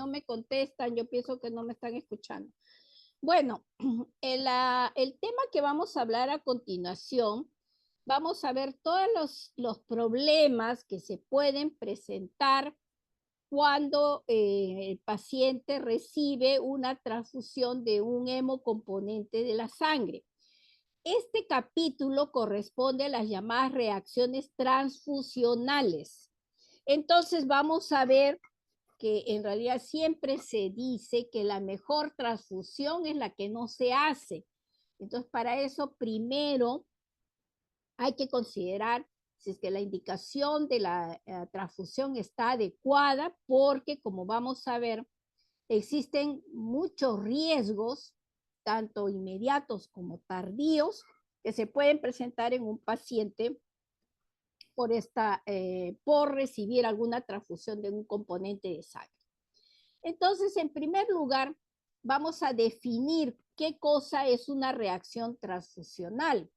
no me contestan, yo pienso que no me están escuchando. Bueno, el tema que vamos a hablar a continuación, vamos a ver todos los problemas que se pueden presentar cuando el paciente recibe una transfusión de un hemocomponente de la sangre. Este capítulo corresponde a las llamadas reacciones transfusionales. Entonces vamos a ver que en realidad siempre se dice que la mejor transfusión es la que no se hace. Entonces para eso primero hay que considerar si es que la indicación de la transfusión está adecuada, porque como vamos a ver, existen muchos riesgos, tanto inmediatos como tardíos, que se pueden presentar en un paciente por recibir alguna transfusión de un componente de sangre. Entonces, en primer lugar, vamos a definir qué cosa es una reacción transfusional.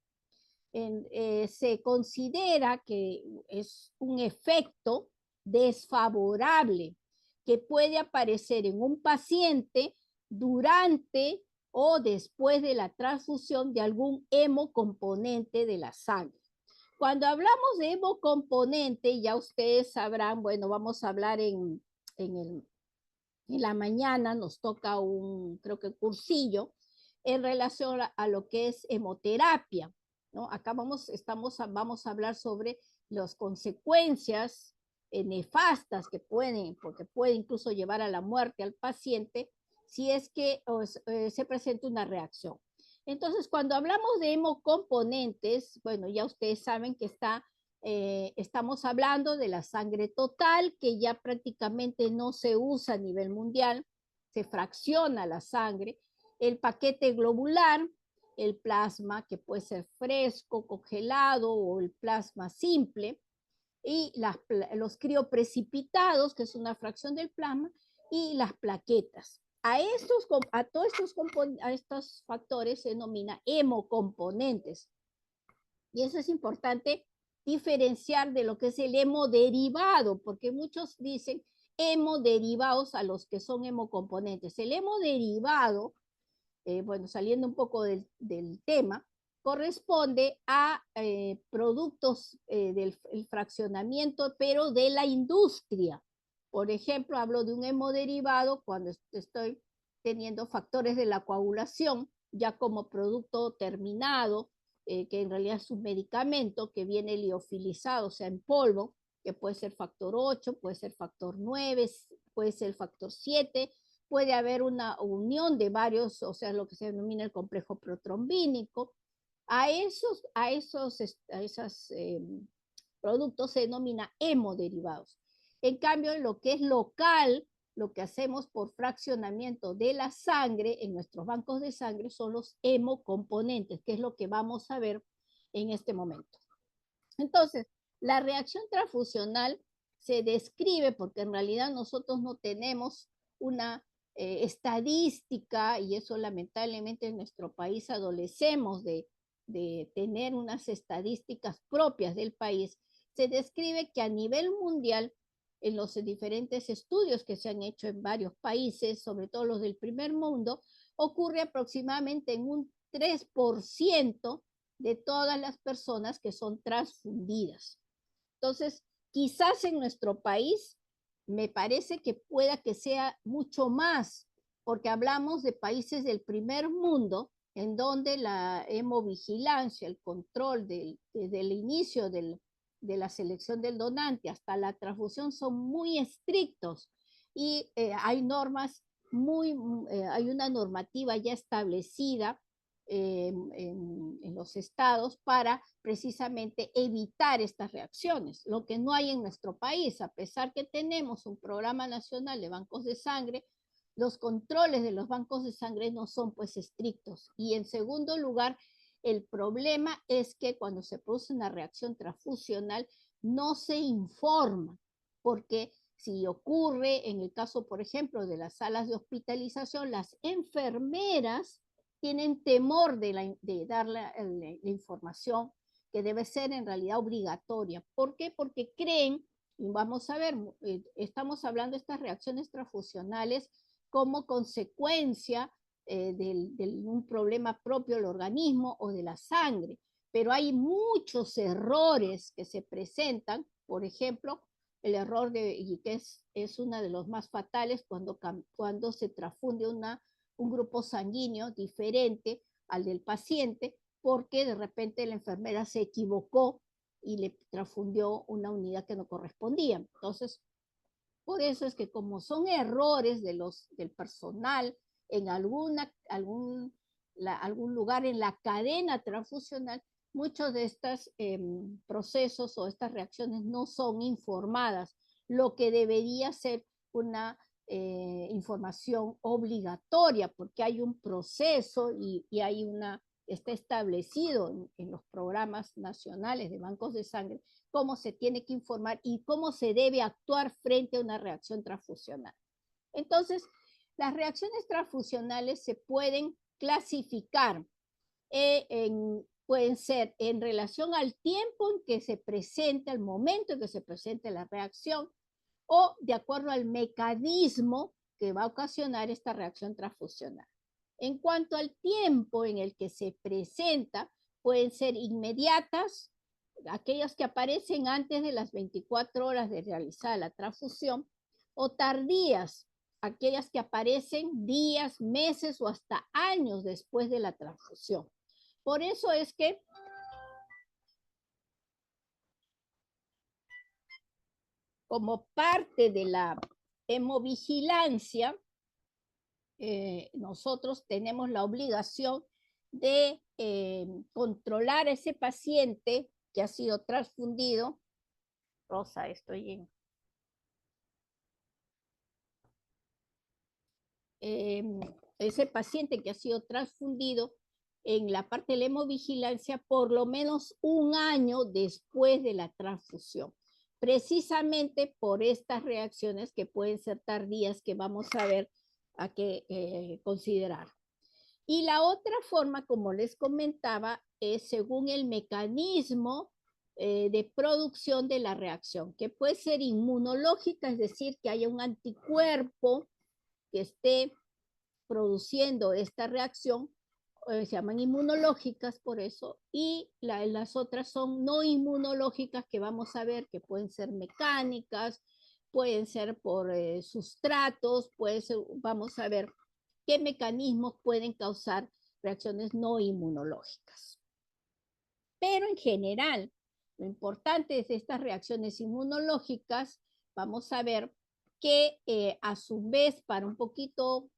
Se considera que es un efecto desfavorable que puede aparecer en un paciente durante o después de la transfusión de algún hemocomponente de la sangre. Cuando hablamos de hemocomponente, ya ustedes sabrán, bueno, vamos a hablar en la mañana, nos toca creo que cursillo en relación a lo que es hemoterapia, ¿no? Acá vamos a hablar sobre las consecuencias nefastas que porque puede incluso llevar a la muerte al paciente si es que se presenta una reacción. Entonces, cuando hablamos de hemocomponentes, bueno, ya ustedes saben que estamos hablando de la sangre total, que ya prácticamente no se usa a nivel mundial, se fracciona la sangre, el paquete globular, el plasma que puede ser fresco, congelado o el plasma simple, y los crioprecipitados, que es una fracción del plasma, y las plaquetas. A estos factores se denomina hemocomponentes. Y eso es importante diferenciar de lo que es el hemoderivado, porque muchos dicen hemoderivados a los que son hemocomponentes. El hemoderivado, bueno, saliendo un poco del tema, corresponde a productos del fraccionamiento, pero de la industria. Por ejemplo, hablo de un hemoderivado cuando estoy teniendo factores de la coagulación, ya como producto terminado, que en realidad es un medicamento que viene liofilizado, o sea, en polvo, que puede ser factor 8, puede ser factor 9, puede ser factor 7, puede haber una unión de varios, o sea, lo que se denomina el complejo protrombínico. A esos productos se denomina hemoderivados. En cambio, en lo que es local, lo que hacemos por fraccionamiento de la sangre en nuestros bancos de sangre son los hemocomponentes, que es lo que vamos a ver en este momento. Entonces, la reacción transfusional se describe porque en realidad nosotros no tenemos una estadística, y eso lamentablemente en nuestro país adolecemos de tener unas estadísticas propias del país. Se describe que a nivel mundial, en los diferentes estudios que se han hecho en varios países, sobre todo los del primer mundo, ocurre aproximadamente en un 3% de todas las personas que son transfundidas. Entonces, quizás en nuestro país me parece que pueda que sea mucho más, porque hablamos de países del primer mundo en donde la hemovigilancia, el control desde el inicio de la selección del donante hasta la transfusión son muy estrictos, y hay normas hay una normativa ya establecida en los estados para precisamente evitar estas reacciones, lo que no hay en nuestro país. A pesar que tenemos un programa nacional de bancos de sangre, los controles de los bancos de sangre no son pues estrictos. Y en segundo lugar, el problema es que cuando se produce una reacción transfusional no se informa, porque si ocurre en el caso, por ejemplo, de las salas de hospitalización, las enfermeras tienen temor de dar la información que debe ser en realidad obligatoria. ¿Por qué? Porque creen Y vamos a ver, estamos hablando de estas reacciones transfusionales como consecuencia de un problema propio del organismo o de la sangre. Pero hay muchos errores que se presentan, por ejemplo, el error y que es uno de los más fatales cuando se transfunde un grupo sanguíneo diferente al del paciente, porque de repente la enfermera se equivocó y le transfundió una unidad que no correspondía. Entonces, por eso es que como son errores del personal en algún lugar en la cadena transfusional, muchos de estos procesos o estas reacciones no son informadas, lo que debería ser una información obligatoria, porque hay un proceso y hay está establecido en los programas nacionales de bancos de sangre cómo se tiene que informar y cómo se debe actuar frente a una reacción transfusional. Entonces, las reacciones transfusionales se pueden clasificar, pueden ser en relación al tiempo en que se presenta, el momento en que se presenta la reacción, o de acuerdo al mecanismo que va a ocasionar esta reacción transfusional. En cuanto al tiempo en el que se presenta, pueden ser inmediatas, aquellas que aparecen antes de las 24 horas de realizar la transfusión, o tardías, aquellas que aparecen días, meses o hasta años después de la transfusión. Por eso es que como parte de la hemovigilancia, nosotros tenemos la obligación de controlar a ese paciente que ha sido transfundido. Rosa, estoy en... ese paciente que ha sido transfundido en la parte de la hemovigilancia por lo menos un año después de la transfusión, precisamente por estas reacciones que pueden ser tardías que vamos a ver a qué considerar. Y la otra forma, como les comentaba, es según el mecanismo de producción de la reacción, que puede ser inmunológica, es decir, que haya un anticuerpo que esté produciendo esta reacción, se llaman inmunológicas por eso, y las otras son no inmunológicas que vamos a ver que pueden ser mecánicas, pueden ser por sustratos, vamos a ver qué mecanismos pueden causar reacciones no inmunológicas. Pero en general, lo importante es estas reacciones inmunológicas, vamos a ver que a su vez, para un poquito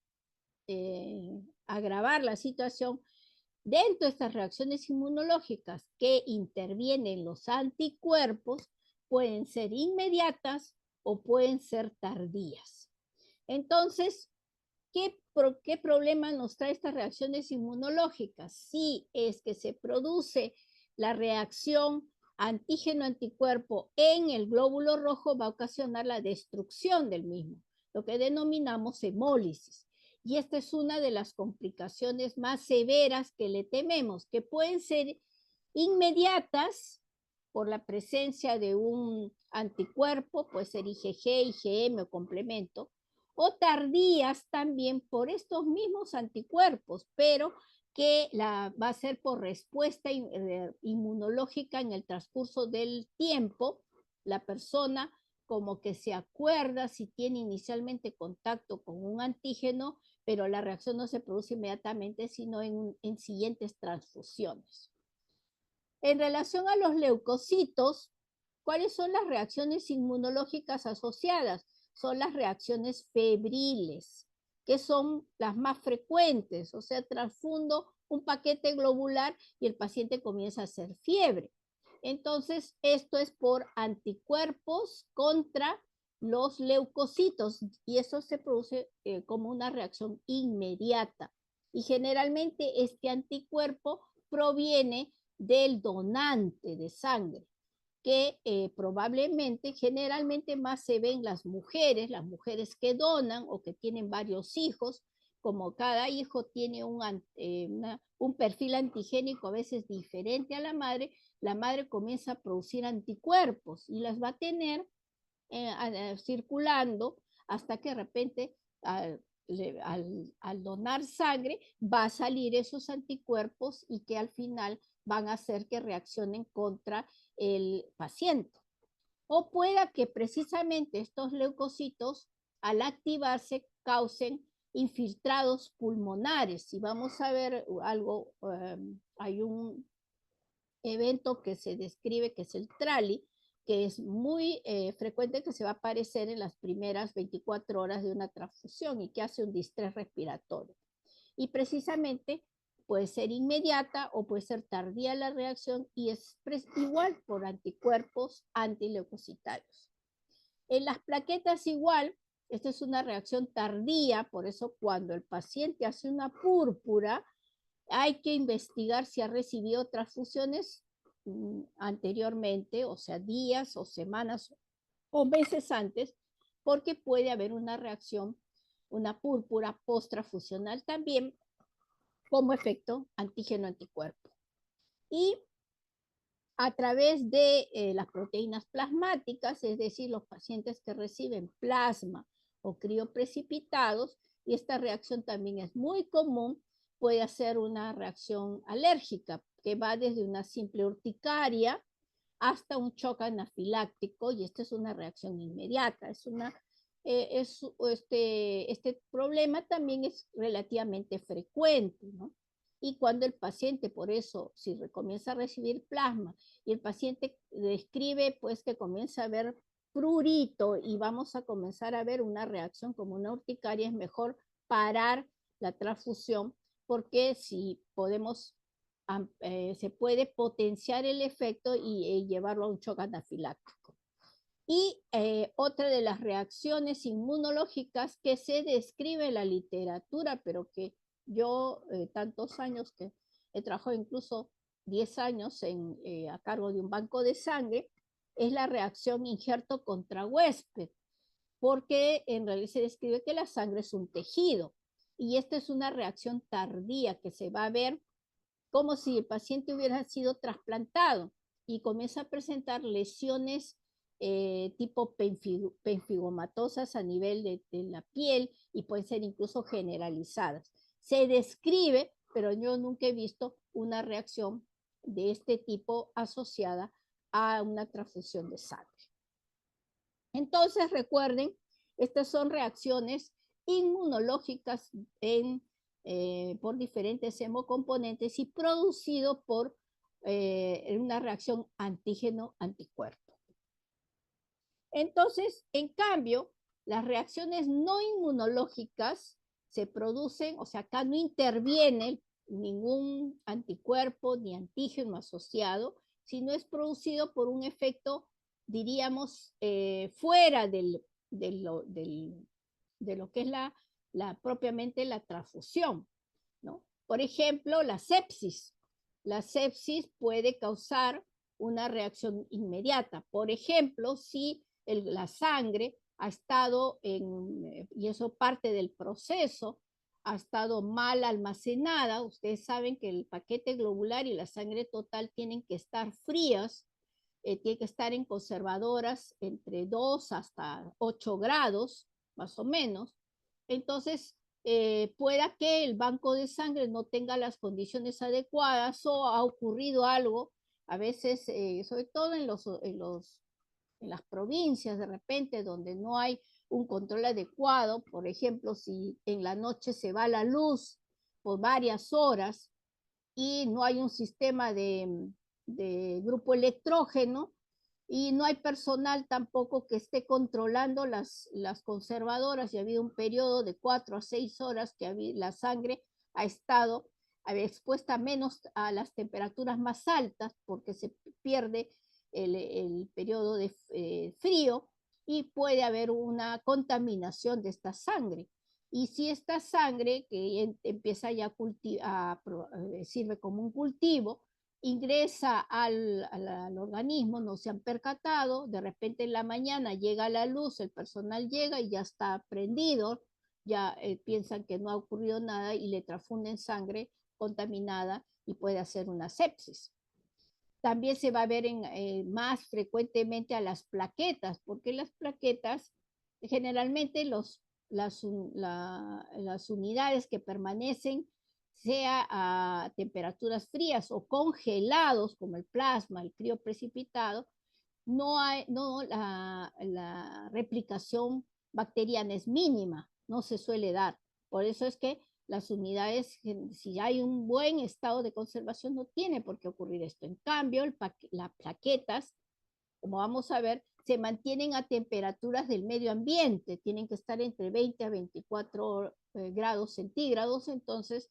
agravar la situación, dentro de estas reacciones inmunológicas que intervienen los anticuerpos, pueden ser inmediatas o pueden ser tardías. Entonces, ¿qué problema nos trae estas reacciones inmunológicas? Si es que se produce la reacción antígeno-anticuerpo en el glóbulo rojo, va a ocasionar la destrucción del mismo, lo que denominamos hemólisis. Y esta es una de las complicaciones más severas que le tememos, que pueden ser inmediatas por la presencia de un anticuerpo, puede ser IgG, IgM o complemento, o tardías también por estos mismos anticuerpos, pero que va a ser por respuesta inmunológica en el transcurso del tiempo. La persona como que se acuerda si tiene inicialmente contacto con un antígeno, pero la reacción no se produce inmediatamente, sino en siguientes transfusiones. En relación a los leucocitos, ¿cuáles son las reacciones inmunológicas asociadas? Son las reacciones febriles, que son las más frecuentes, o sea, transfundo un paquete globular y el paciente comienza a hacer fiebre. Entonces, esto es por anticuerpos contra los leucocitos y eso se produce como una reacción inmediata. Y generalmente este anticuerpo proviene del donante de sangre, que probablemente, generalmente más se ven las mujeres que donan o que tienen varios hijos, como cada hijo tiene un perfil antigénico a veces diferente a la madre comienza a producir anticuerpos y las va a tener circulando hasta que de repente al donar sangre va a salir esos anticuerpos y que al final van a hacer que reaccionen contra el paciente. O pueda que precisamente estos leucocitos al activarse causen infiltrados pulmonares. Si vamos a ver algo, hay un evento que se describe que es el TRALI, que es muy frecuente, que se va a aparecer en las primeras 24 horas de una transfusión y que hace un distrés respiratorio. Y precisamente puede ser inmediata o puede ser tardía la reacción y es igual por anticuerpos antileucocitarios. En las plaquetas igual, esta es una reacción tardía, por eso cuando el paciente hace una púrpura, hay que investigar si ha recibido transfusiones anteriormente, o sea, días o semanas o meses antes, porque puede haber una reacción, una púrpura post-transfusional también como efecto antígeno-anticuerpo. Y a través de las proteínas plasmáticas, es decir, los pacientes que reciben plasma o crioprecipitados, y esta reacción también es muy común, puede hacer una reacción alérgica que va desde una simple urticaria hasta un shock anafiláctico, y esta es una reacción inmediata. Este problema también es relativamente frecuente, ¿no? Y cuando el paciente, por eso, si comienza a recibir plasma y el paciente describe pues que comienza a ver prurito y vamos a comenzar a ver una reacción como una urticaria, es mejor parar la transfusión, porque si podemos, se puede potenciar el efecto y llevarlo a un shock anafiláctico. Y otra de las reacciones inmunológicas que se describe en la literatura, pero que yo tantos años que he trabajado, incluso 10 años a cargo de un banco de sangre, es la reacción injerto contra huésped, porque en realidad se describe que la sangre es un tejido y esta es una reacción tardía que se va a ver como si el paciente hubiera sido trasplantado y comienza a presentar lesiones tipo penfigomatosas a nivel de la piel y pueden ser incluso generalizadas. Se describe, pero yo nunca he visto una reacción de este tipo asociada a una transfusión de sangre. Entonces, recuerden, estas son reacciones inmunológicas por diferentes hemocomponentes y producido por una reacción antígeno-anticuerpo. Entonces, en cambio, las reacciones no inmunológicas se producen, o sea, acá no interviene ningún anticuerpo ni antígeno asociado, sino es producido por un efecto, diríamos, fuera de lo que es propiamente la transfusión, ¿no? Por ejemplo, la sepsis. La sepsis puede causar una reacción inmediata. Por ejemplo, si la sangre ha estado y eso parte del proceso, ha estado mal almacenada. Ustedes saben que el paquete globular y la sangre total tienen que estar frías, tiene que estar en conservadoras entre 2 hasta 8 grados, más o menos. Entonces, pueda que el banco de sangre no tenga las condiciones adecuadas o ha ocurrido algo, a veces, sobre todo en las provincias, de repente, donde no hay un control adecuado. Por ejemplo, si en la noche se va la luz por varias horas y no hay un sistema de grupo electrógeno y no hay personal tampoco que esté controlando las conservadoras, y ha habido un periodo de 4 a 6 horas que la sangre ha estado expuesta menos a las temperaturas más altas porque se pierde el periodo de frío, y puede haber una contaminación de esta sangre. Y si esta sangre que empieza ya sirve como un cultivo, ingresa al organismo, no se han percatado, de repente en la mañana llega la luz, el personal llega y ya está prendido, ya piensan que no ha ocurrido nada y le transfunden sangre contaminada y puede hacer una sepsis. También se va a ver más frecuentemente a las plaquetas, porque las plaquetas, generalmente las unidades que permanecen, sea a temperaturas frías o congelados, como el plasma, el frío precipitado, no la replicación bacteriana es mínima, no se suele dar. Por eso es que las unidades, si hay un buen estado de conservación, no tiene por qué ocurrir esto. En cambio, las plaquetas, como vamos a ver, se mantienen a temperaturas del medio ambiente, tienen que estar entre 20 a 24 grados centígrados, entonces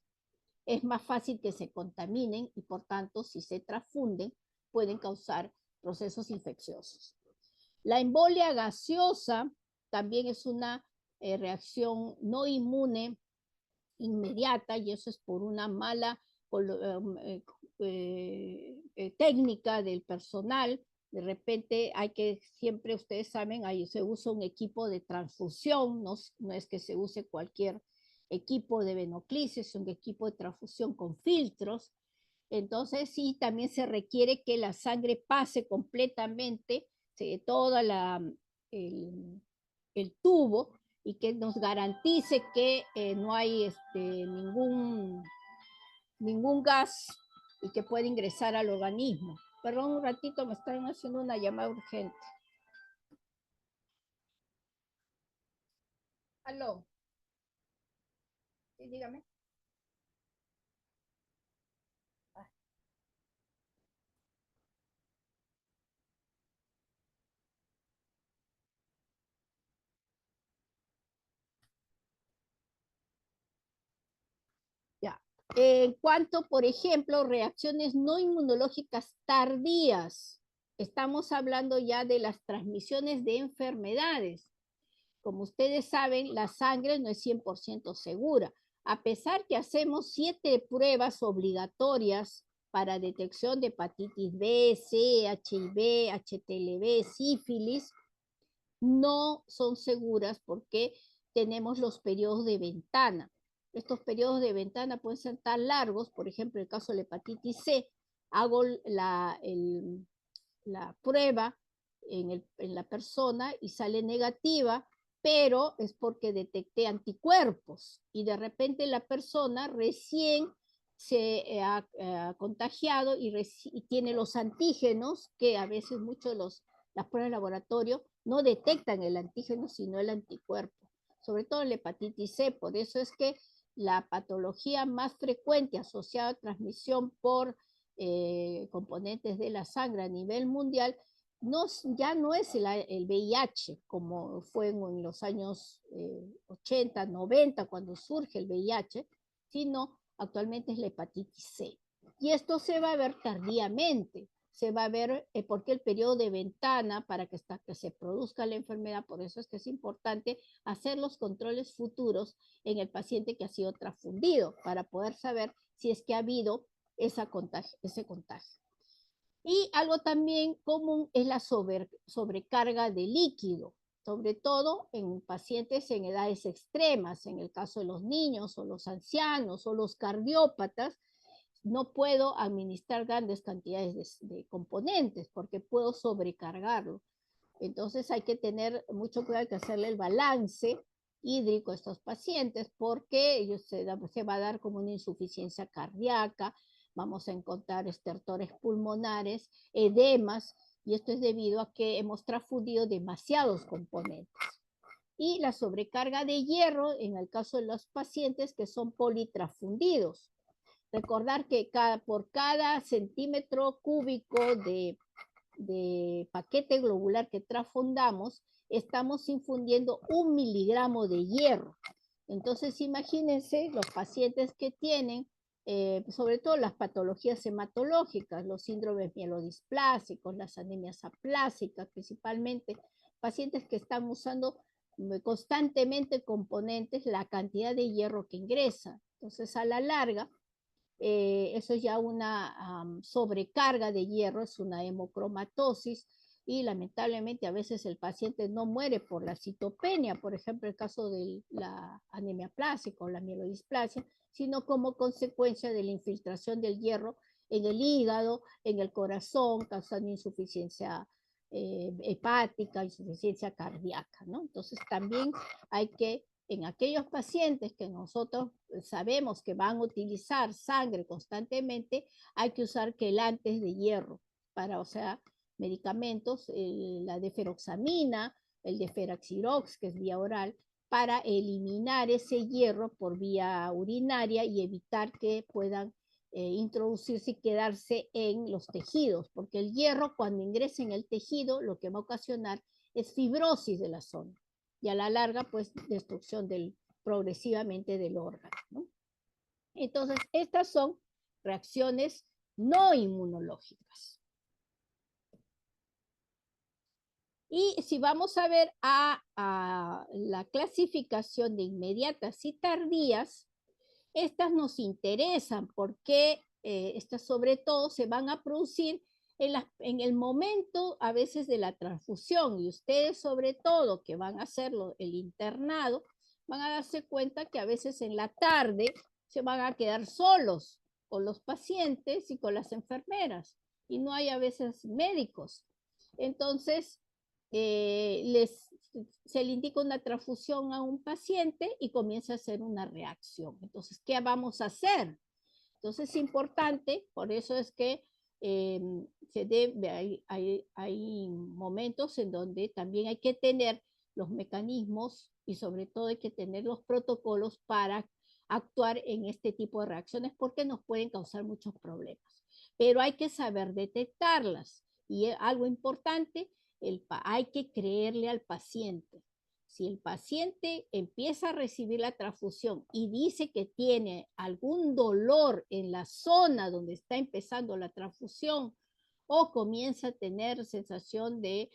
es más fácil que se contaminen y por tanto, si se transfunden, pueden causar procesos infecciosos. La embolia gaseosa también es una reacción no inmune inmediata y eso es por una mala técnica del personal. De repente hay que, siempre ustedes saben, ahí se usa un equipo de transfusión, no es que se use cualquier equipo de venoclisis, es un equipo de transfusión con filtros. Entonces sí, también se requiere que la sangre pase completamente toda el tubo y que nos garantice que no hay ningún gas y que puede ingresar al organismo. Perdón un ratito, me están haciendo una llamada urgente. Aló. Sí, dígame. Ya. En cuanto, por ejemplo, reacciones no inmunológicas tardías, estamos hablando ya de las transmisiones de enfermedades. Como ustedes saben, la sangre no es 100% segura. A pesar que hacemos 7 pruebas obligatorias para detección de hepatitis B, C, HIV, HTLV, sífilis, no son seguras porque tenemos los periodos de ventana. Estos periodos de ventana pueden ser tan largos, por ejemplo, en el caso de la hepatitis C, hago la prueba en la persona y sale negativa, pero es porque detecté anticuerpos y de repente la persona recién se ha contagiado y tiene los antígenos, que a veces muchos de las pruebas de laboratorio no detectan el antígeno, sino el anticuerpo, sobre todo en la hepatitis C. Por eso es que la patología más frecuente asociada a transmisión por componentes de la sangre a nivel mundial ya no es el VIH como fue en los años 80, 90, cuando surge el VIH, sino actualmente es la hepatitis C. Y esto se va a ver tardíamente, se va a ver porque el periodo de ventana para que se produzca la enfermedad, por eso es que es importante hacer los controles futuros en el paciente que ha sido transfundido, para poder saber si es que ha habido ese contagio. Y algo también común es la sobrecarga de líquido, sobre todo en pacientes en edades extremas, en el caso de los niños o los ancianos o los cardiópatas, no puedo administrar grandes cantidades de componentes porque puedo sobrecargarlo. Entonces hay que tener mucho cuidado, hay que hacerle el balance hídrico a estos pacientes porque ellos se va a dar como una insuficiencia cardíaca, vamos a encontrar estertores pulmonares, edemas, y esto es debido a que hemos transfundido demasiados componentes. Y la sobrecarga de hierro en el caso de los pacientes que son politransfundidos. Recordar que por cada centímetro cúbico de paquete globular que transfundamos, estamos infundiendo 1 miligramo de hierro. Entonces, imagínense los pacientes que tienen, sobre todo las patologías hematológicas, los síndromes mielodisplásicos, las anemias aplásicas, principalmente, pacientes que están usando constantemente componentes, la cantidad de hierro que ingresa. Entonces, a la larga, eso es ya una sobrecarga de hierro, es una hemocromatosis y lamentablemente a veces el paciente no muere por la citopenia, por ejemplo el caso de la anemia plástica o la mielodisplasia, sino como consecuencia de la infiltración del hierro en el hígado, en el corazón, causando insuficiencia hepática, insuficiencia cardíaca, ¿no? Entonces también hay que, en aquellos pacientes que nosotros sabemos que van a utilizar sangre constantemente, hay que usar quelantes de hierro para, o sea, medicamentos, la deferoxamina, el deferaxirox, que es vía oral, para eliminar ese hierro por vía urinaria y evitar que puedan introducirse y quedarse en los tejidos, porque el hierro cuando ingresa en el tejido lo que va a ocasionar es fibrosis de la zona y a la larga pues destrucción progresivamente del órgano, ¿no? Entonces estas son reacciones no inmunológicas. Y si vamos a ver a la clasificación de inmediatas y tardías, estas nos interesan porque estas sobre todo se van a producir en el momento a veces de la transfusión y ustedes sobre todo que van a hacerlo el internado, van a darse cuenta que a veces en la tarde se van a quedar solos con los pacientes y con las enfermeras y no hay a veces médicos. Entonces, se le indica una transfusión a un paciente y comienza a hacer una reacción. Entonces, ¿qué vamos a hacer? Entonces, es importante, por eso es que hay momentos en donde también hay que tener los mecanismos y sobre todo hay que tener los protocolos para actuar en este tipo de reacciones porque nos pueden causar muchos problemas. Pero hay que saber detectarlas. Y algo importante, hay que creerle al paciente. Si el paciente empieza a recibir la transfusión y dice que tiene algún dolor en la zona donde está empezando la transfusión o comienza a tener sensación de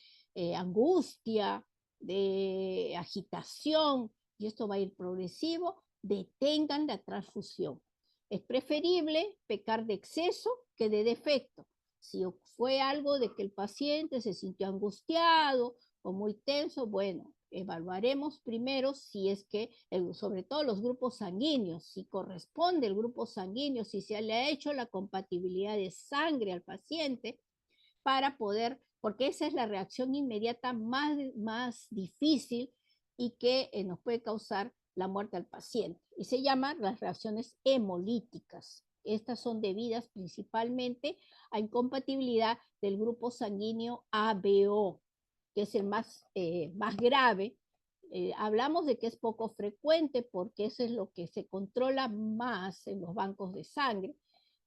angustia, de agitación, y esto va a ir progresivo, detengan la transfusión. Es preferible pecar de exceso que de defecto. Si fue algo de que el paciente se sintió angustiado o muy tenso, bueno, evaluaremos primero si es que, sobre todo los grupos sanguíneos, si corresponde el grupo sanguíneo, si se le ha hecho la compatibilidad de sangre al paciente para poder, porque esa es la reacción inmediata más difícil y que nos puede causar la muerte al paciente. Y se llaman las reacciones hemolíticas. Estas son debidas principalmente a incompatibilidad del grupo sanguíneo ABO, que es el más grave. Hablamos de que es poco frecuente porque eso es lo que se controla más en los bancos de sangre,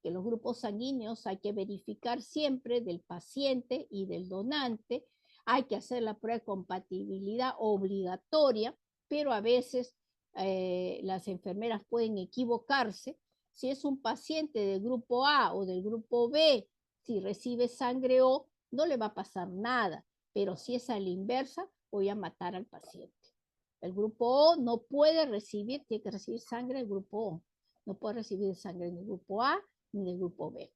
que los grupos sanguíneos hay que verificar siempre del paciente y del donante, hay que hacer la prueba de compatibilidad obligatoria, pero a veces las enfermeras pueden equivocarse. Si es un paciente del grupo A o del grupo B, si recibe sangre O, no le va a pasar nada, pero si es a la inversa, voy a matar al paciente. El grupo O no puede recibir, tiene que recibir sangre del grupo O. No puede recibir sangre del grupo A ni del grupo B.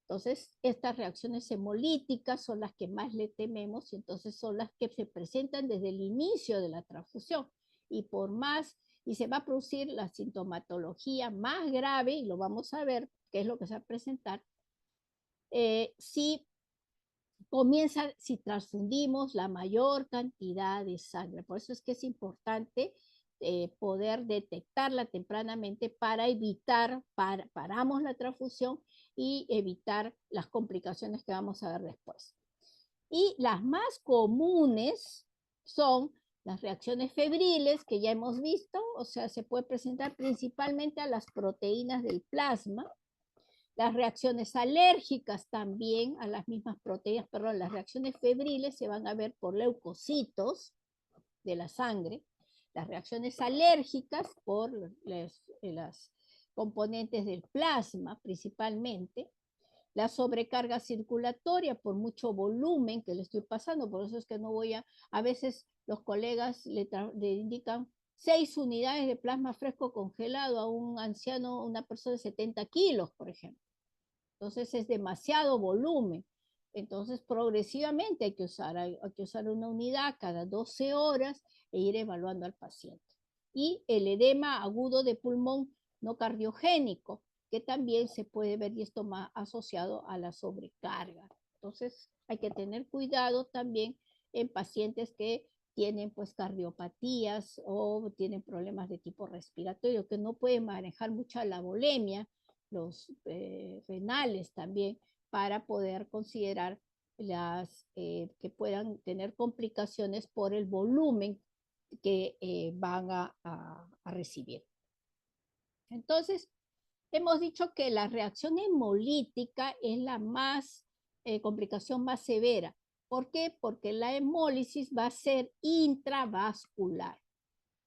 Entonces, estas reacciones hemolíticas son las que más le tememos y entonces son las que se presentan desde el inicio de la transfusión. Y por más, y se va a producir la sintomatología más grave, y lo vamos a ver, qué es lo que se va a presentar, si si transfundimos la mayor cantidad de sangre. Por eso es que es importante poder detectarla tempranamente para evitar, paramos la transfusión y evitar las complicaciones que vamos a ver después. Y las más comunes son las reacciones febriles que ya hemos visto, o sea, se puede presentar principalmente a las proteínas del plasma, las reacciones alérgicas también a las mismas proteínas, perdón, las reacciones febriles se van a ver por leucocitos de la sangre, las reacciones alérgicas por las componentes del plasma principalmente, la sobrecarga circulatoria por mucho volumen que le estoy pasando, por eso es que no voy a veces los colegas le indican 6 unidades de plasma fresco congelado a un anciano, una persona de 70 kilos, por ejemplo. Entonces es demasiado volumen. Entonces progresivamente hay que usar una unidad cada 12 horas e ir evaluando al paciente. Y el edema agudo de pulmón no cardiogénico, que también se puede ver y esto más asociado a la sobrecarga. Entonces hay que tener cuidado también en pacientes que tienen pues cardiopatías o tienen problemas de tipo respiratorio, que no pueden manejar mucha la bulimia, los renales también, para poder considerar las que puedan tener complicaciones por el volumen que van a recibir. Entonces, hemos dicho que la reacción hemolítica es la complicación más severa. ¿Por qué? Porque la hemólisis va a ser intravascular.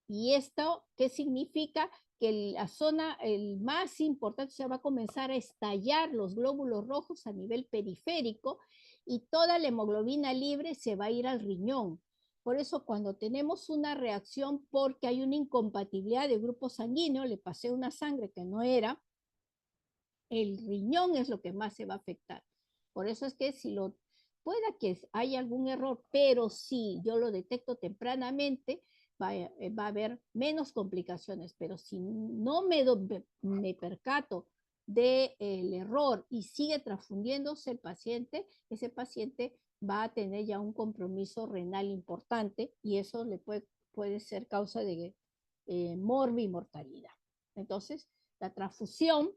¿Y esto qué significa? Que la zona el más importante se va a comenzar a estallar los glóbulos rojos a nivel periférico y toda la hemoglobina libre se va a ir al riñón. Por eso cuando tenemos una reacción porque hay una incompatibilidad de grupo sanguíneo, le pasé una sangre que no era, el riñón es lo que más se va a afectar. Por eso es que si lo pueda que haya algún error, pero si yo lo detecto tempranamente, va a haber menos complicaciones. Pero si no me percato del error y sigue transfundiéndose el paciente, ese paciente va a tener ya un compromiso renal importante y eso le puede ser causa de morbimortalidad. Entonces, la transfusión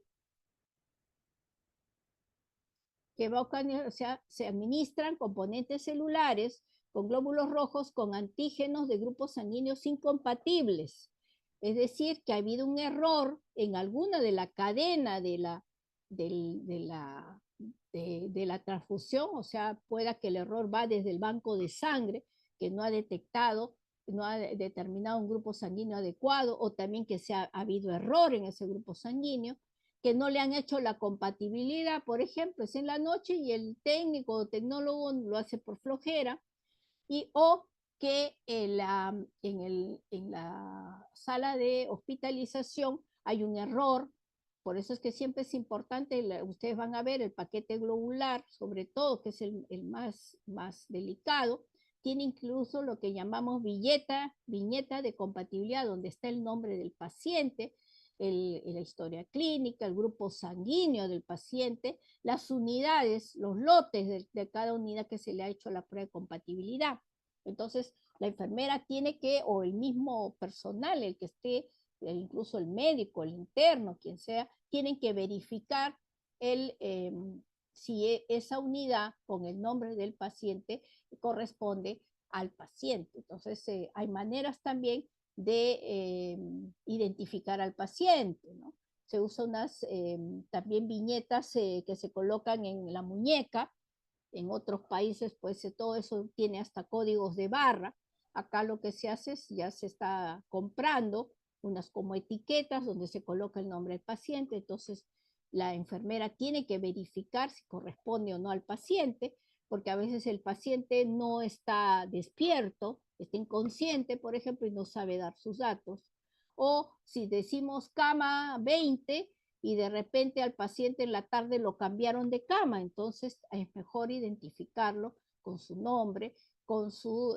que va a ocasionar, o sea, se administran componentes celulares con glóbulos rojos con antígenos de grupos sanguíneos incompatibles. Es decir, que ha habido un error en alguna de la cadena de la transfusión, o sea, pueda que el error va desde el banco de sangre, que no ha detectado, no ha determinado un grupo sanguíneo adecuado, o también que ha habido error en ese grupo sanguíneo, que no le han hecho la compatibilidad, por ejemplo, es en la noche y el técnico o tecnólogo lo hace por flojera, o que en la sala de hospitalización hay un error. Por eso es que siempre es importante, ustedes van a ver el paquete globular, sobre todo, que es el más delicado, tiene incluso lo que llamamos viñeta de compatibilidad, donde está el nombre del paciente, la historia clínica, el grupo sanguíneo del paciente, las unidades, los lotes de cada unidad que se le ha hecho la prueba de compatibilidad. Entonces, la enfermera tiene que, o el mismo personal, el que esté, incluso el médico, el interno, quien sea, tienen que verificar si esa unidad con el nombre del paciente corresponde al paciente. Entonces, hay maneras también de identificar al paciente, ¿no? Se usan también viñetas que se colocan en la muñeca. En otros países, pues todo eso tiene hasta códigos de barra. Acá lo que se hace es, ya se está comprando unas como etiquetas donde se coloca el nombre del paciente. Entonces, la enfermera tiene que verificar si corresponde o no al paciente, porque a veces el paciente no está despierto, está inconsciente, por ejemplo, y no sabe dar sus datos. O si decimos cama 20 y de repente al paciente en la tarde lo cambiaron de cama, entonces es mejor identificarlo con su nombre, con su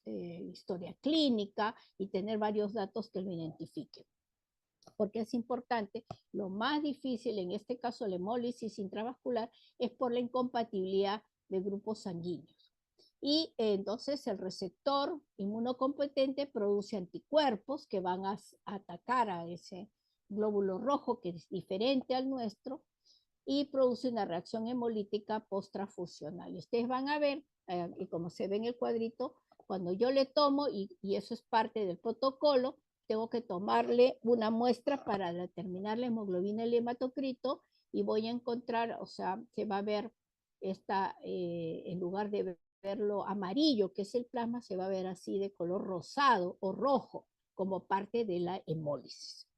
historia clínica y tener varios datos que lo identifiquen. Porque es importante, lo más difícil en este caso la hemólisis intravascular es por la incompatibilidad de grupos sanguíneos. Y entonces el receptor inmunocompetente produce anticuerpos que van a atacar a ese glóbulo rojo que es diferente al nuestro y produce una reacción hemolítica post-transfusional. Ustedes van a ver, y como se ve en el cuadrito, cuando yo le tomo, y eso es parte del protocolo, tengo que tomarle una muestra para determinar la hemoglobina y el hematocrito y voy a encontrar, o sea, se va a ver en lugar de verlo amarillo, que es el plasma, se va a ver así de color rosado o rojo como parte de la hemólisis.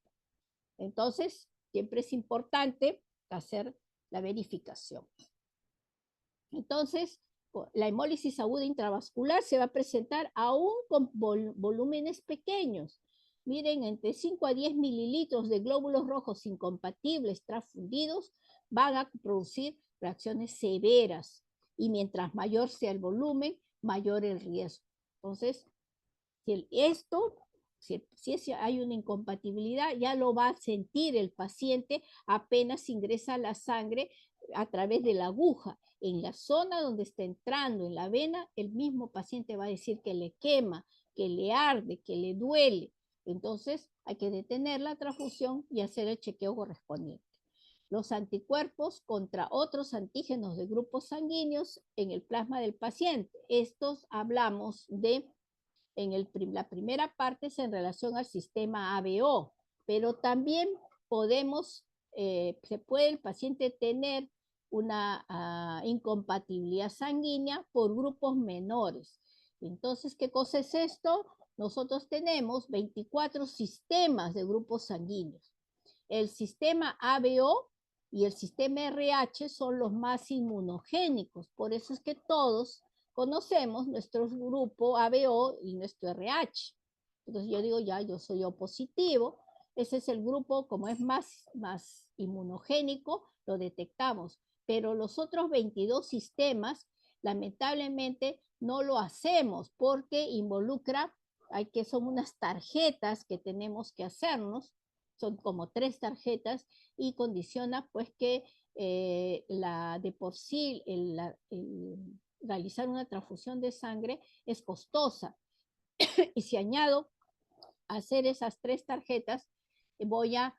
Entonces, siempre es importante hacer la verificación. Entonces, la hemólisis aguda intravascular se va a presentar aún con volúmenes pequeños. Miren, entre 5 a 10 mililitros de glóbulos rojos incompatibles transfundidos van a producir reacciones severas. Y mientras mayor sea el volumen, mayor el riesgo. Entonces, esto Si hay una incompatibilidad, ya lo va a sentir el paciente apenas ingresa la sangre a través de la aguja. En la zona donde está entrando, en la vena, el mismo paciente va a decir que le quema, que le arde, que le duele. Entonces hay que detener la transfusión y hacer el chequeo correspondiente. Los anticuerpos contra otros antígenos de grupos sanguíneos en el plasma del paciente. Estos hablamos de la primera parte es en relación al sistema ABO, pero también se puede el paciente tener una incompatibilidad sanguínea por grupos menores. Entonces, ¿qué cosa es esto? Nosotros tenemos 24 sistemas de grupos sanguíneos. El sistema ABO y el sistema RH son los más inmunogénicos, por eso es que todos conocemos nuestro grupo ABO y nuestro RH. Entonces yo digo, ya, yo soy O positivo, ese es el grupo, como es más inmunogénico, lo detectamos, pero los otros 22 sistemas, lamentablemente, no lo hacemos porque involucra, son unas tarjetas que tenemos que hacernos, son como 3 tarjetas y condiciona pues que de por sí realizar una transfusión de sangre es costosa. Y si añado hacer esas 3 tarjetas, voy a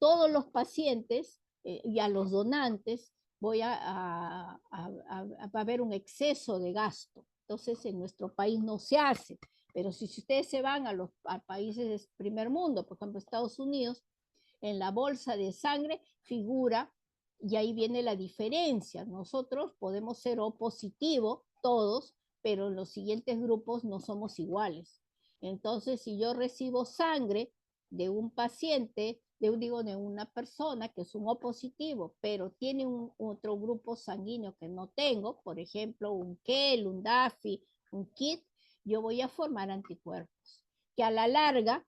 todos los pacientes y a los donantes, va a haber un exceso de gasto. Entonces, en nuestro país no se hace. Pero si ustedes se van a países del primer mundo, por ejemplo, Estados Unidos, en la bolsa de sangre figura, y ahí viene la diferencia. Nosotros podemos ser O positivo, todos, pero en los siguientes grupos no somos iguales. Entonces, si yo recibo sangre de un paciente, de una persona que es un O positivo, pero tiene otro grupo sanguíneo que no tengo, por ejemplo, un KEL, un DAFI, un KIT, yo voy a formar anticuerpos, que a la larga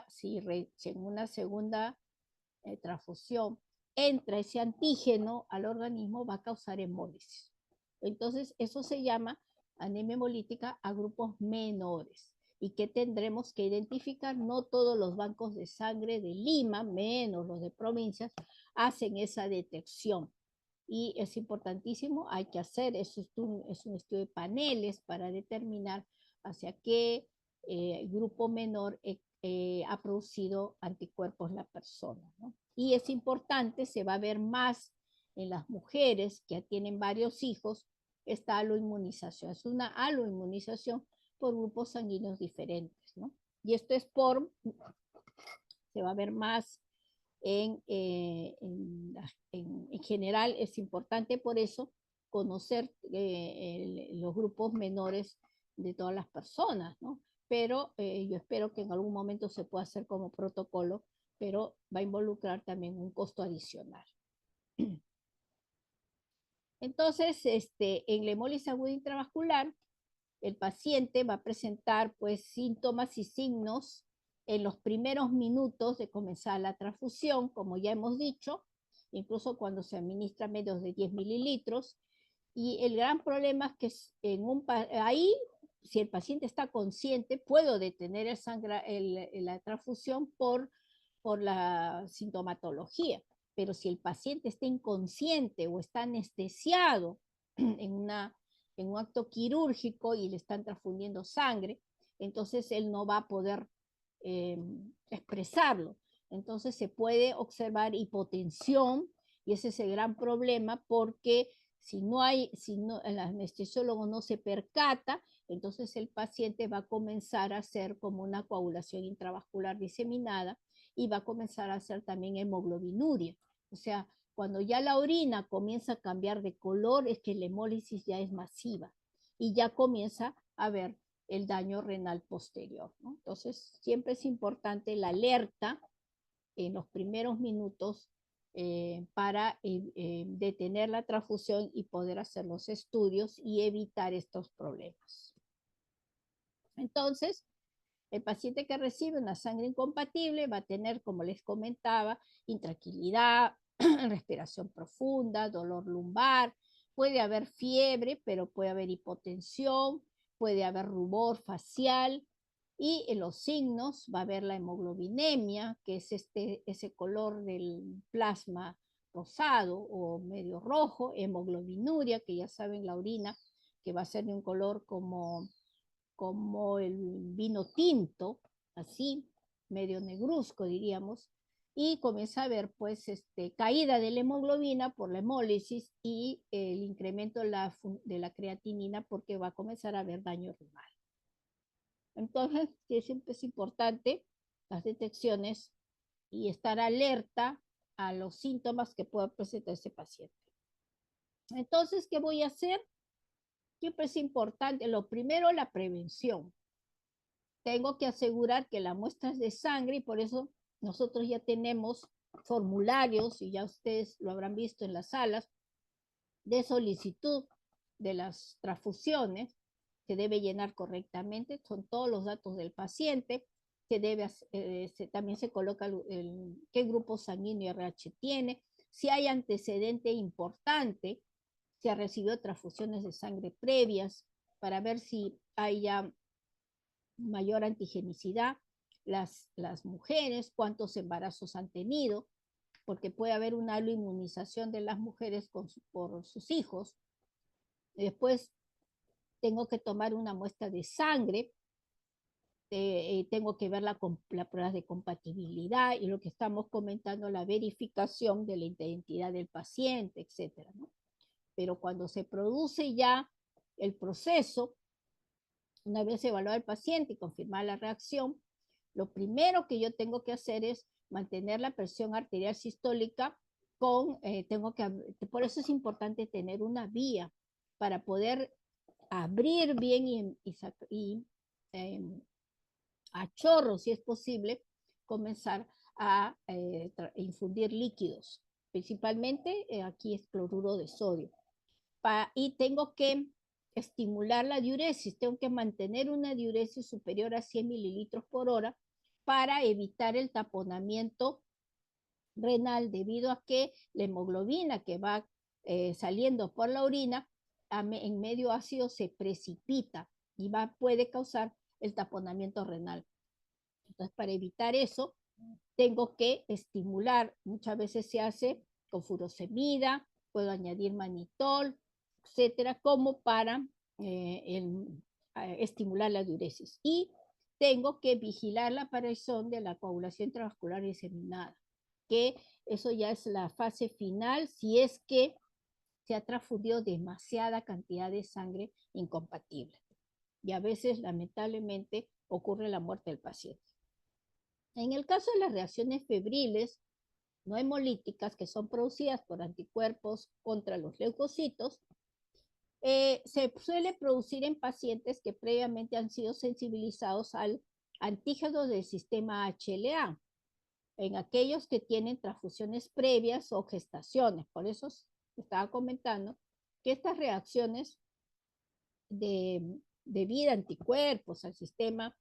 si en una segunda transfusión entra ese antígeno al organismo, va a causar hemólisis. Entonces, eso se llama anemia hemolítica a grupos menores y que tendremos que identificar. No todos los bancos de sangre de Lima, menos los de provincias, hacen esa detección. Y es importantísimo, hay que hacer, es un estudio de paneles para determinar hacia qué grupo menor ha producido anticuerpos la persona, ¿no? Y es importante, se va a ver más en las mujeres que tienen varios hijos, esta aloinmunización. Es una aloinmunización por grupos sanguíneos diferentes, ¿no? Y esto se va a ver más en general. Es importante por eso conocer los grupos menores de todas las personas, ¿no? Pero yo espero que en algún momento se pueda hacer como protocolo, pero va a involucrar también un costo adicional. Entonces, en la hemólisis aguda intravascular, el paciente va a presentar pues síntomas y signos en los primeros minutos de comenzar la transfusión, como ya hemos dicho, incluso cuando se administra menos de 10 mililitros. Y el gran problema es que ahí, si el paciente está consciente, puedo detener la transfusión por la sintomatología. Pero si el paciente está inconsciente o está anestesiado en un acto quirúrgico y le están transfundiendo sangre, entonces él no va a poder expresarlo. Entonces se puede observar hipotensión y ese es el gran problema porque si el anestesiólogo no se percata, entonces el paciente va a comenzar a hacer como una coagulación intravascular diseminada y va a comenzar a hacer también hemoglobinuria. O sea, cuando ya la orina comienza a cambiar de color, es que la hemólisis ya es masiva y ya comienza a haber el daño renal posterior, ¿no? Entonces, siempre es importante la alerta en los primeros minutos para detener la transfusión y poder hacer los estudios y evitar estos problemas. Entonces, el paciente que recibe una sangre incompatible va a tener, como les comentaba, intranquilidad, respiración profunda, dolor lumbar, puede haber fiebre, pero puede haber hipotensión, puede haber rubor facial, Y en los signos va a haber la hemoglobinemia, que es ese color del plasma rosado o medio rojo, hemoglobinuria, que ya saben la orina, que va a ser de un color como el vino tinto, así, medio negruzco diríamos, y comienza a haber pues caída de la hemoglobina por la hemólisis y el incremento de la creatinina porque va a comenzar a haber daño renal. Entonces, sí, siempre es importante las detecciones y estar alerta a los síntomas que pueda presentar ese paciente. Entonces, ¿qué voy a hacer? Siempre es importante, lo primero, la prevención. Tengo que asegurar que la muestra es de sangre y por eso nosotros ya tenemos formularios, y ya ustedes lo habrán visto en las salas, de solicitud de las transfusiones, se debe llenar correctamente, son todos los datos del paciente, también se coloca qué grupo sanguíneo RH tiene, si hay antecedente importante, si ha recibido transfusiones de sangre previas, para ver si hay ya mayor antigenicidad, las mujeres, cuántos embarazos han tenido, porque puede haber una inmunización de las mujeres por sus hijos. Después tengo que tomar una muestra de sangre, tengo que ver la prueba de compatibilidad y lo que estamos comentando, la verificación de la identidad del paciente, etcétera, ¿no? Pero cuando se produce ya el proceso, una vez evaluado el paciente y confirmar la reacción, lo primero que yo tengo que hacer es mantener la presión arterial sistólica por eso es importante tener una vía para poder abrir bien a chorro, si es posible, comenzar a infundir líquidos, principalmente aquí es cloruro de sodio. Y tengo que estimular la diuresis, tengo que mantener una diuresis superior a 100 mililitros por hora para evitar el taponamiento renal debido a que la hemoglobina que va saliendo por la orina en medio ácido se precipita y puede causar el taponamiento renal. Entonces, para evitar eso, tengo que estimular, muchas veces se hace con furosemida, puedo añadir manitol, etcétera, como para estimular la diuresis. Y tengo que vigilar la aparición de la coagulación intravascular diseminada, que eso ya es la fase final si es que se ha transfundido demasiada cantidad de sangre incompatible. Y a veces, lamentablemente, ocurre la muerte del paciente. En el caso de las reacciones febriles no hemolíticas, que son producidas por anticuerpos contra los leucocitos, se suele producir en pacientes que previamente han sido sensibilizados al antígeno del sistema HLA, en aquellos que tienen transfusiones previas o gestaciones. Por eso estaba comentando que estas reacciones debido a anticuerpos al sistema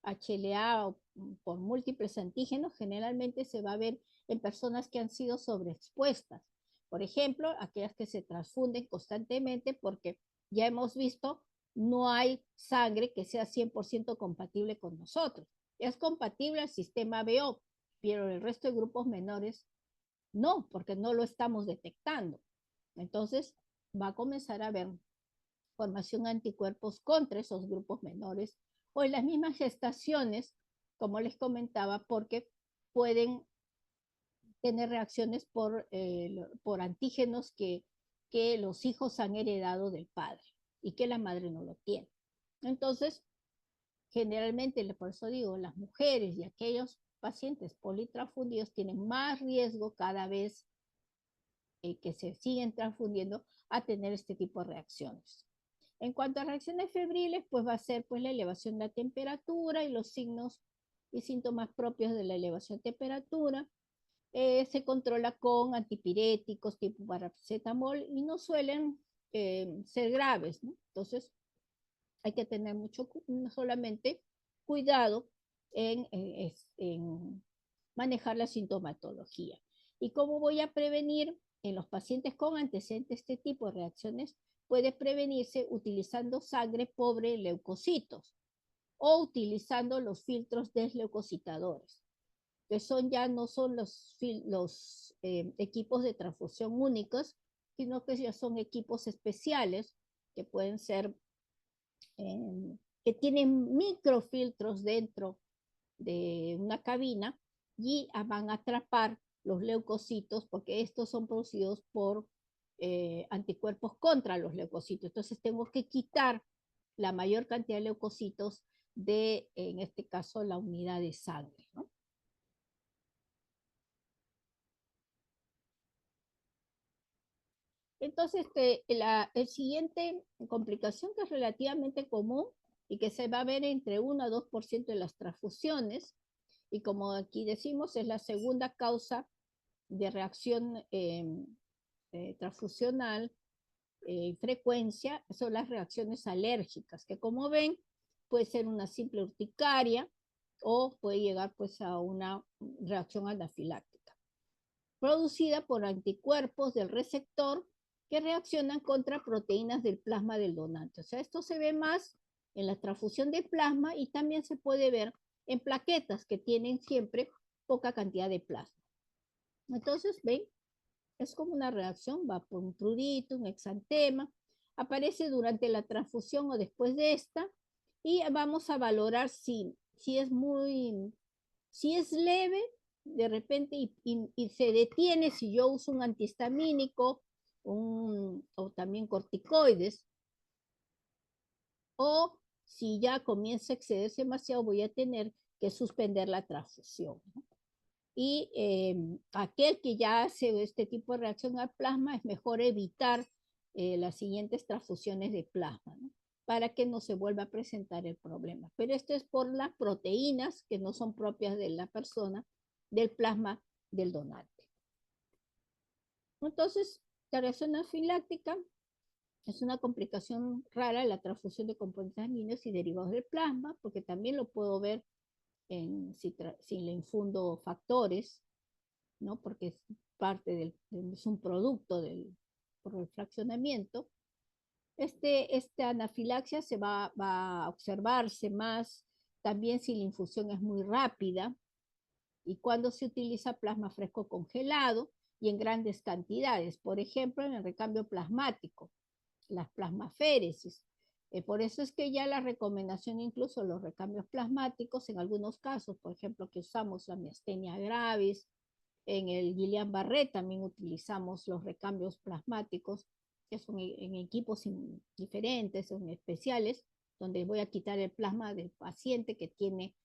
HLA o por múltiples antígenos, generalmente se va a ver en personas que han sido sobreexpuestas. Por ejemplo, aquellas que se transfunden constantemente porque ya hemos visto, no hay sangre que sea 100% compatible con nosotros. Es compatible al sistema BO, pero el resto de grupos menores no, porque no lo estamos detectando. Entonces, va a comenzar a haber formación de anticuerpos contra esos grupos menores o en las mismas gestaciones, como les comentaba, porque pueden tener reacciones por antígenos que los hijos han heredado del padre y que la madre no lo tiene. Entonces, generalmente, por eso digo, las mujeres y aquellos pacientes politransfundidos tienen más riesgo cada vez que se siguen transfundiendo a tener este tipo de reacciones. En cuanto a reacciones febriles, pues va a ser pues, la elevación de la temperatura y los signos y síntomas propios de la elevación de temperatura. Se controla con antipiréticos tipo paracetamol y no suelen ser graves, ¿no? Entonces, hay que tener mucho, no solamente cuidado en manejar la sintomatología. ¿Y cómo voy a prevenir en los pacientes con antecedentes este tipo de reacciones? Puede prevenirse utilizando sangre pobre en leucocitos o utilizando los filtros desleucocitadores, que ya no son los equipos de transfusión únicos, sino que ya son equipos especiales que pueden ser, que tienen microfiltros dentro de una cabina y van a atrapar los leucocitos, porque estos son producidos por anticuerpos contra los leucocitos. Entonces tengo que quitar la mayor cantidad de leucocitos de, en este caso, la unidad de sangre, ¿no? Entonces, el siguiente complicación que es relativamente común y que se va a ver entre 1 a 2% de las transfusiones, y como aquí decimos, es la segunda causa de reacción transfusional frecuencia, son las reacciones alérgicas, que como ven, puede ser una simple urticaria o puede llegar pues a una reacción anafiláctica, producida por anticuerpos del receptor que reaccionan contra proteínas del plasma del donante. O sea, esto se ve más en la transfusión de plasma y también se puede ver en plaquetas que tienen siempre poca cantidad de plasma. Entonces, ven, es como una reacción, va por un prurito, un exantema, aparece durante la transfusión o después de esta, y vamos a valorar si es leve, de repente, y se detiene si yo uso un antihistamínico o también corticoides, o si ya comienza a excederse demasiado, voy a tener que suspender la transfusión, ¿no? Y aquel que ya hace este tipo de reacción al plasma, es mejor evitar las siguientes transfusiones de plasma, ¿no? Para que no se vuelva a presentar el problema. Pero esto es por las proteínas que no son propias de la persona, del plasma del donante. Entonces, la reacción anafiláctica es una complicación rara de la transfusión de componentes sanguíneos y derivados del plasma, porque también lo puedo ver si le infundo factores, ¿no? Porque es es un producto por el fraccionamiento. Esta anafilaxia va a observarse más también si la infusión es muy rápida y cuando se utiliza plasma fresco congelado y en grandes cantidades, por ejemplo, en el recambio plasmático, las plasmaféresis. Por eso es que ya la recomendación, incluso los recambios plasmáticos, en algunos casos, por ejemplo, que usamos la miastenia gravis, en el Guillain-Barré también utilizamos los recambios plasmáticos, que son en equipos diferentes, son especiales, donde voy a quitar el plasma del paciente que tiene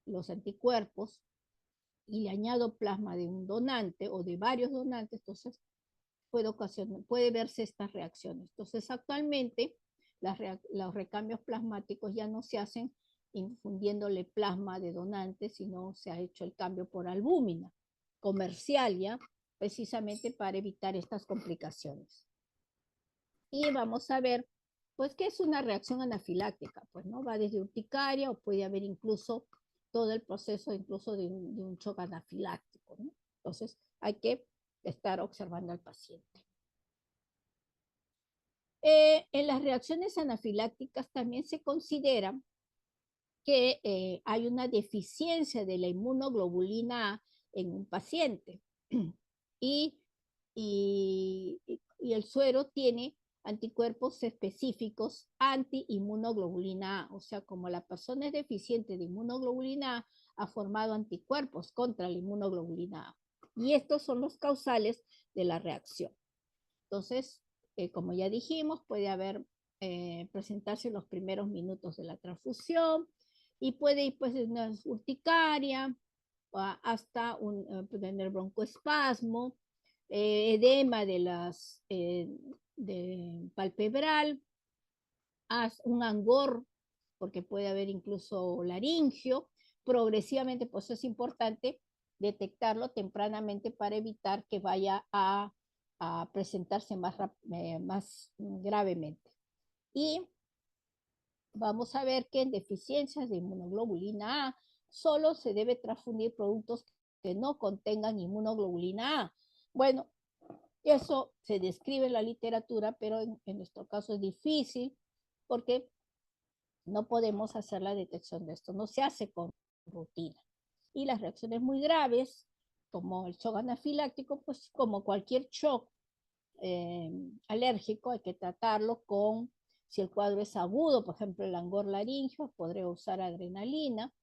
los anticuerpos y le añado plasma de un donante o de varios donantes, entonces puede verse estas reacciones. Entonces, actualmente los recambios plasmáticos ya no se hacen infundiéndole plasma de donantes, sino se ha hecho el cambio por albúmina comercial ya, precisamente para evitar estas complicaciones. Y vamos a ver, pues, ¿qué es una reacción anafiláctica? Pues, ¿no? Va desde urticaria o puede haber incluso todo el proceso incluso de un shock anafiláctico, ¿no? Entonces, hay que estar observando al paciente. En las reacciones anafilácticas también se considera que hay una deficiencia de la inmunoglobulina A en un paciente y, y el suero tiene anticuerpos específicos anti-inmunoglobulina A, o sea, como la persona es deficiente de inmunoglobulina A, ha formado anticuerpos contra la inmunoglobulina A. Y estos son los causales de la reacción. Entonces, como ya dijimos, puede presentarse en los primeros minutos de la transfusión y puede ir pues una urticaria hasta tener broncoespasmo, edema de palpebral, un angor, porque puede haber incluso laringio. Progresivamente, pues es importante detectarlo tempranamente para evitar que vaya a presentarse más gravemente. Y vamos a ver que en deficiencias de inmunoglobulina A solo se debe transfundir productos que no contengan inmunoglobulina A. Bueno, eso se describe en la literatura, pero en nuestro caso es difícil porque no podemos hacer la detección de esto, no se hace con rutina. Y las reacciones muy graves, como el shock anafiláctico, pues como cualquier shock alérgico, hay que tratarlo con, si el cuadro es agudo, por ejemplo el angor laríngeo, podría usar adrenalina,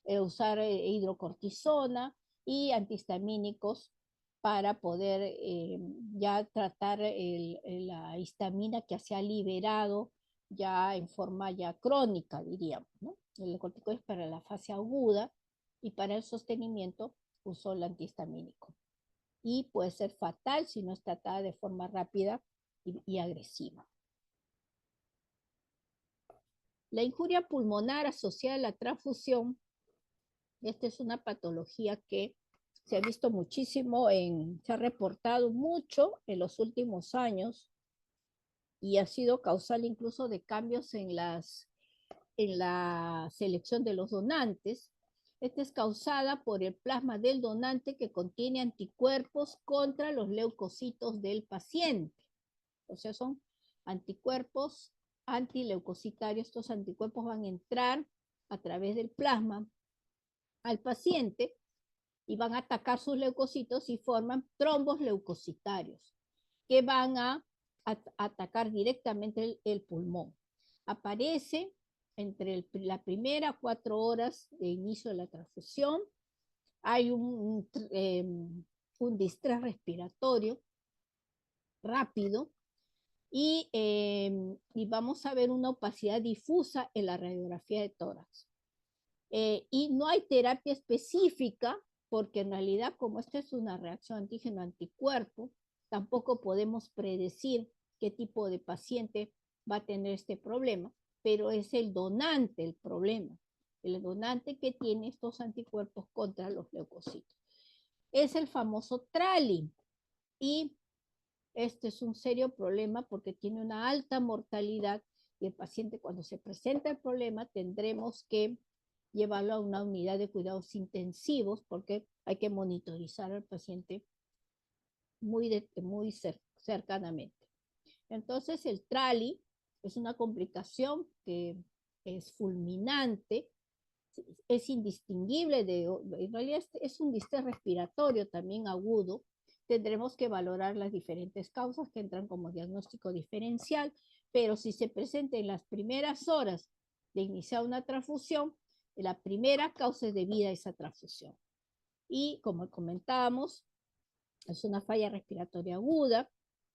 usar hidrocortisona y antihistamínicos para poder ya tratar la histamina que se ha liberado ya en forma ya crónica, diríamos, ¿no? El corticoide para la fase aguda y para el sostenimiento usó el antihistamínico. Y puede ser fatal si no es tratada de forma rápida y agresiva. La injuria pulmonar asociada a la transfusión, esta es una patología que se ha visto muchísimo, se ha reportado mucho en los últimos años y ha sido causal incluso de cambios en la selección de los donantes. Esta es causada por el plasma del donante que contiene anticuerpos contra los leucocitos del paciente. O sea, son anticuerpos antileucocitarios. Estos anticuerpos van a entrar a través del plasma al paciente y van a atacar sus leucocitos y forman trombos leucocitarios que van a atacar directamente el pulmón. Aparece entre la primera 4 horas de inicio de la transfusión. Hay un distrés respiratorio rápido y vamos a ver una opacidad difusa en la radiografía de tórax. Y no hay terapia específica porque en realidad como esta es una reacción antígeno-anticuerpo, tampoco podemos predecir qué tipo de paciente va a tener este problema, pero es el donante el problema, el donante que tiene estos anticuerpos contra los leucocitos. Es el famoso TRALI y este es un serio problema porque tiene una alta mortalidad y el paciente cuando se presenta el problema tendremos que llevarlo a una unidad de cuidados intensivos porque hay que monitorizar al paciente muy cercanamente. Entonces el TRALI es una complicación que es fulminante, es indistinguible, en realidad es un distrés respiratorio también agudo. Tendremos que valorar las diferentes causas que entran como diagnóstico diferencial, pero si se presenta en las primeras horas de iniciar una transfusión, la primera causa es debida a esa transfusión. Y como comentábamos, es una falla respiratoria aguda,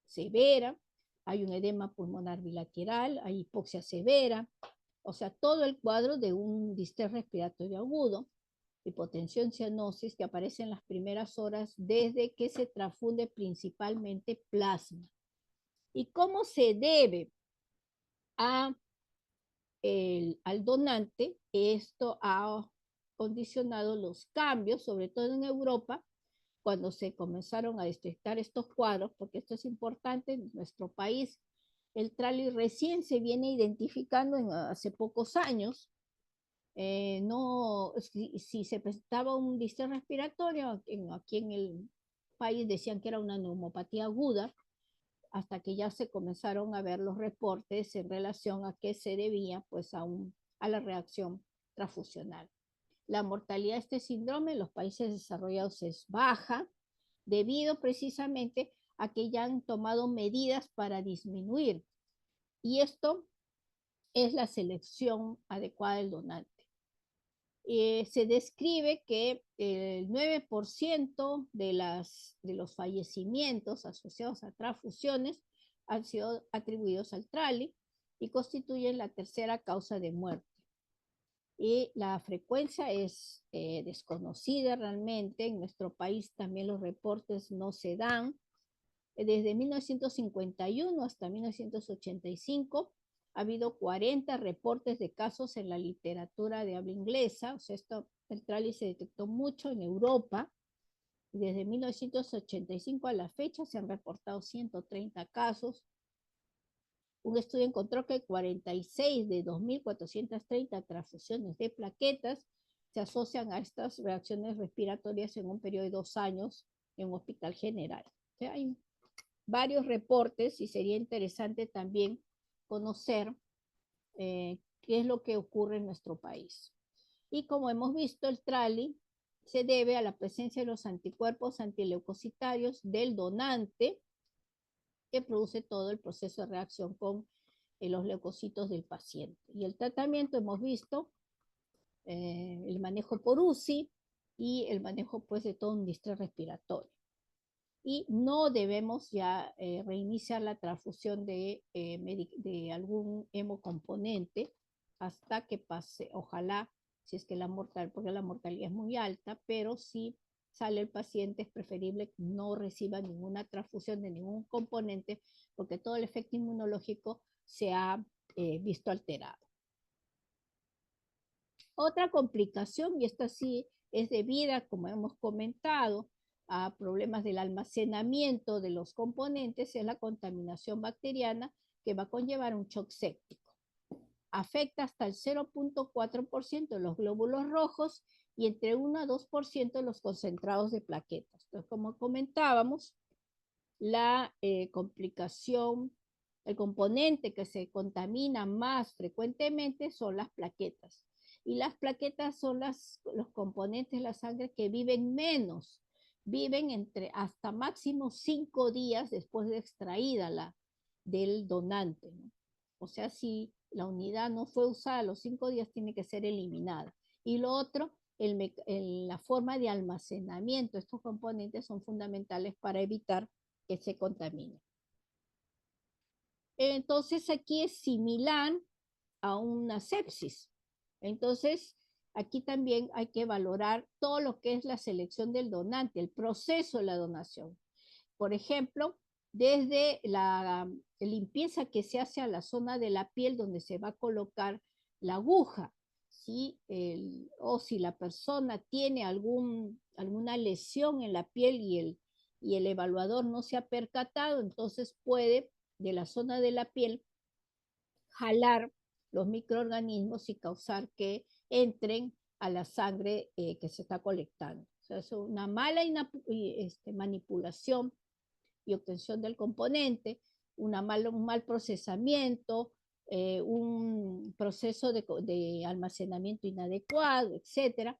severa, hay un edema pulmonar bilateral, hay hipoxia severa, o sea, todo el cuadro de un distrés respiratorio agudo, hipotensión, cianosis, que aparece en las primeras horas desde que se transfunde principalmente plasma. ¿Y cómo se debe al donante? Esto ha condicionado los cambios, sobre todo en Europa, cuando se comenzaron a detectar estos cuadros, porque esto es importante en nuestro país. El TRALI recién se viene identificando hace pocos años. No, si se presentaba un distrés respiratorio, aquí en el país decían que era una neumopatía aguda, hasta que ya se comenzaron a ver los reportes en relación a qué se debía pues a la reacción transfusional. La mortalidad de este síndrome en los países desarrollados es baja, debido precisamente a que ya han tomado medidas para disminuir. Y esto es la selección adecuada del donante. Se describe que el 9% de los fallecimientos asociados a transfusiones han sido atribuidos al TRALI y constituyen la tercera causa de muerte. Y la frecuencia es desconocida realmente. En nuestro país también los reportes no se dan. Desde 1951 hasta 1985 ha habido 40 reportes de casos en la literatura de habla inglesa. O sea, el TRALI se detectó mucho en Europa. Desde 1985 a la fecha se han reportado 130 casos. Un estudio encontró que 46 de 2.430 transfusiones de plaquetas se asocian a estas reacciones respiratorias en un periodo de 2 años en un hospital general. O sea, hay varios reportes y sería interesante también conocer qué es lo que ocurre en nuestro país. Y como hemos visto, el TRALI se debe a la presencia de los anticuerpos antileucocitarios del donante que produce todo el proceso de reacción con los leucocitos del paciente. Y el tratamiento hemos visto el manejo por UCI y el manejo pues de todo un distrés respiratorio. Y no debemos ya reiniciar la transfusión de algún hemocomponente hasta que pase, ojalá, si es que porque la mortalidad es muy alta, pero si sale el paciente es preferible que no reciba ninguna transfusión de ningún componente porque todo el efecto inmunológico se ha visto alterado. Otra complicación, y esta sí es debida, como hemos comentado, a problemas del almacenamiento de los componentes, es la contaminación bacteriana que va a conllevar un shock séptico. Afecta hasta el 0.4% de los glóbulos rojos y entre 1 a 2% de los concentrados de plaquetas. Entonces, como comentábamos, la complicación, el componente que se contamina más frecuentemente son las plaquetas. Y las plaquetas son los componentes de la sangre que viven menos, viven hasta máximo 5 días después de extraída del donante, ¿no? O sea, si la unidad no fue usada a los 5 días, tiene que ser eliminada. Y lo otro, la forma de almacenamiento. Estos componentes son fundamentales para evitar que se contamine. Entonces, aquí es similar a una sepsis. Entonces, aquí también hay que valorar todo lo que es la selección del donante, el proceso de la donación. Por ejemplo, desde la limpieza que se hace a la zona de la piel donde se va a colocar la aguja, ¿sí? O si la persona tiene alguna lesión en la piel y el evaluador no se ha percatado, entonces puede de la zona de la piel jalar los microorganismos y causar que entren a la sangre que se está colectando. O sea, es una mala manipulación y obtención del componente, un mal procesamiento, un proceso de almacenamiento inadecuado, etcétera,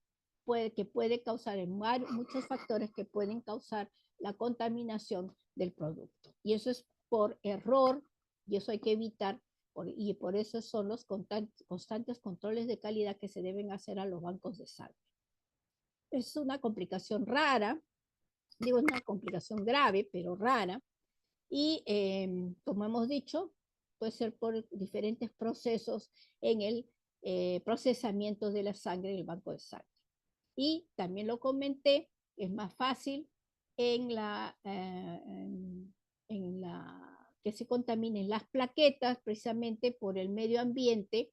que puede causar muchos factores que pueden causar la contaminación del producto. Y eso es por error, y eso hay que evitar, y por eso son los constantes controles de calidad que se deben hacer a los bancos de sangre. Es una complicación rara, digo, es una complicación grave, pero rara, y como hemos dicho, puede ser por diferentes procesos en el procesamiento de la sangre en el banco de sangre. Y también lo comenté, es más fácil en que se contaminen las plaquetas precisamente por el medio ambiente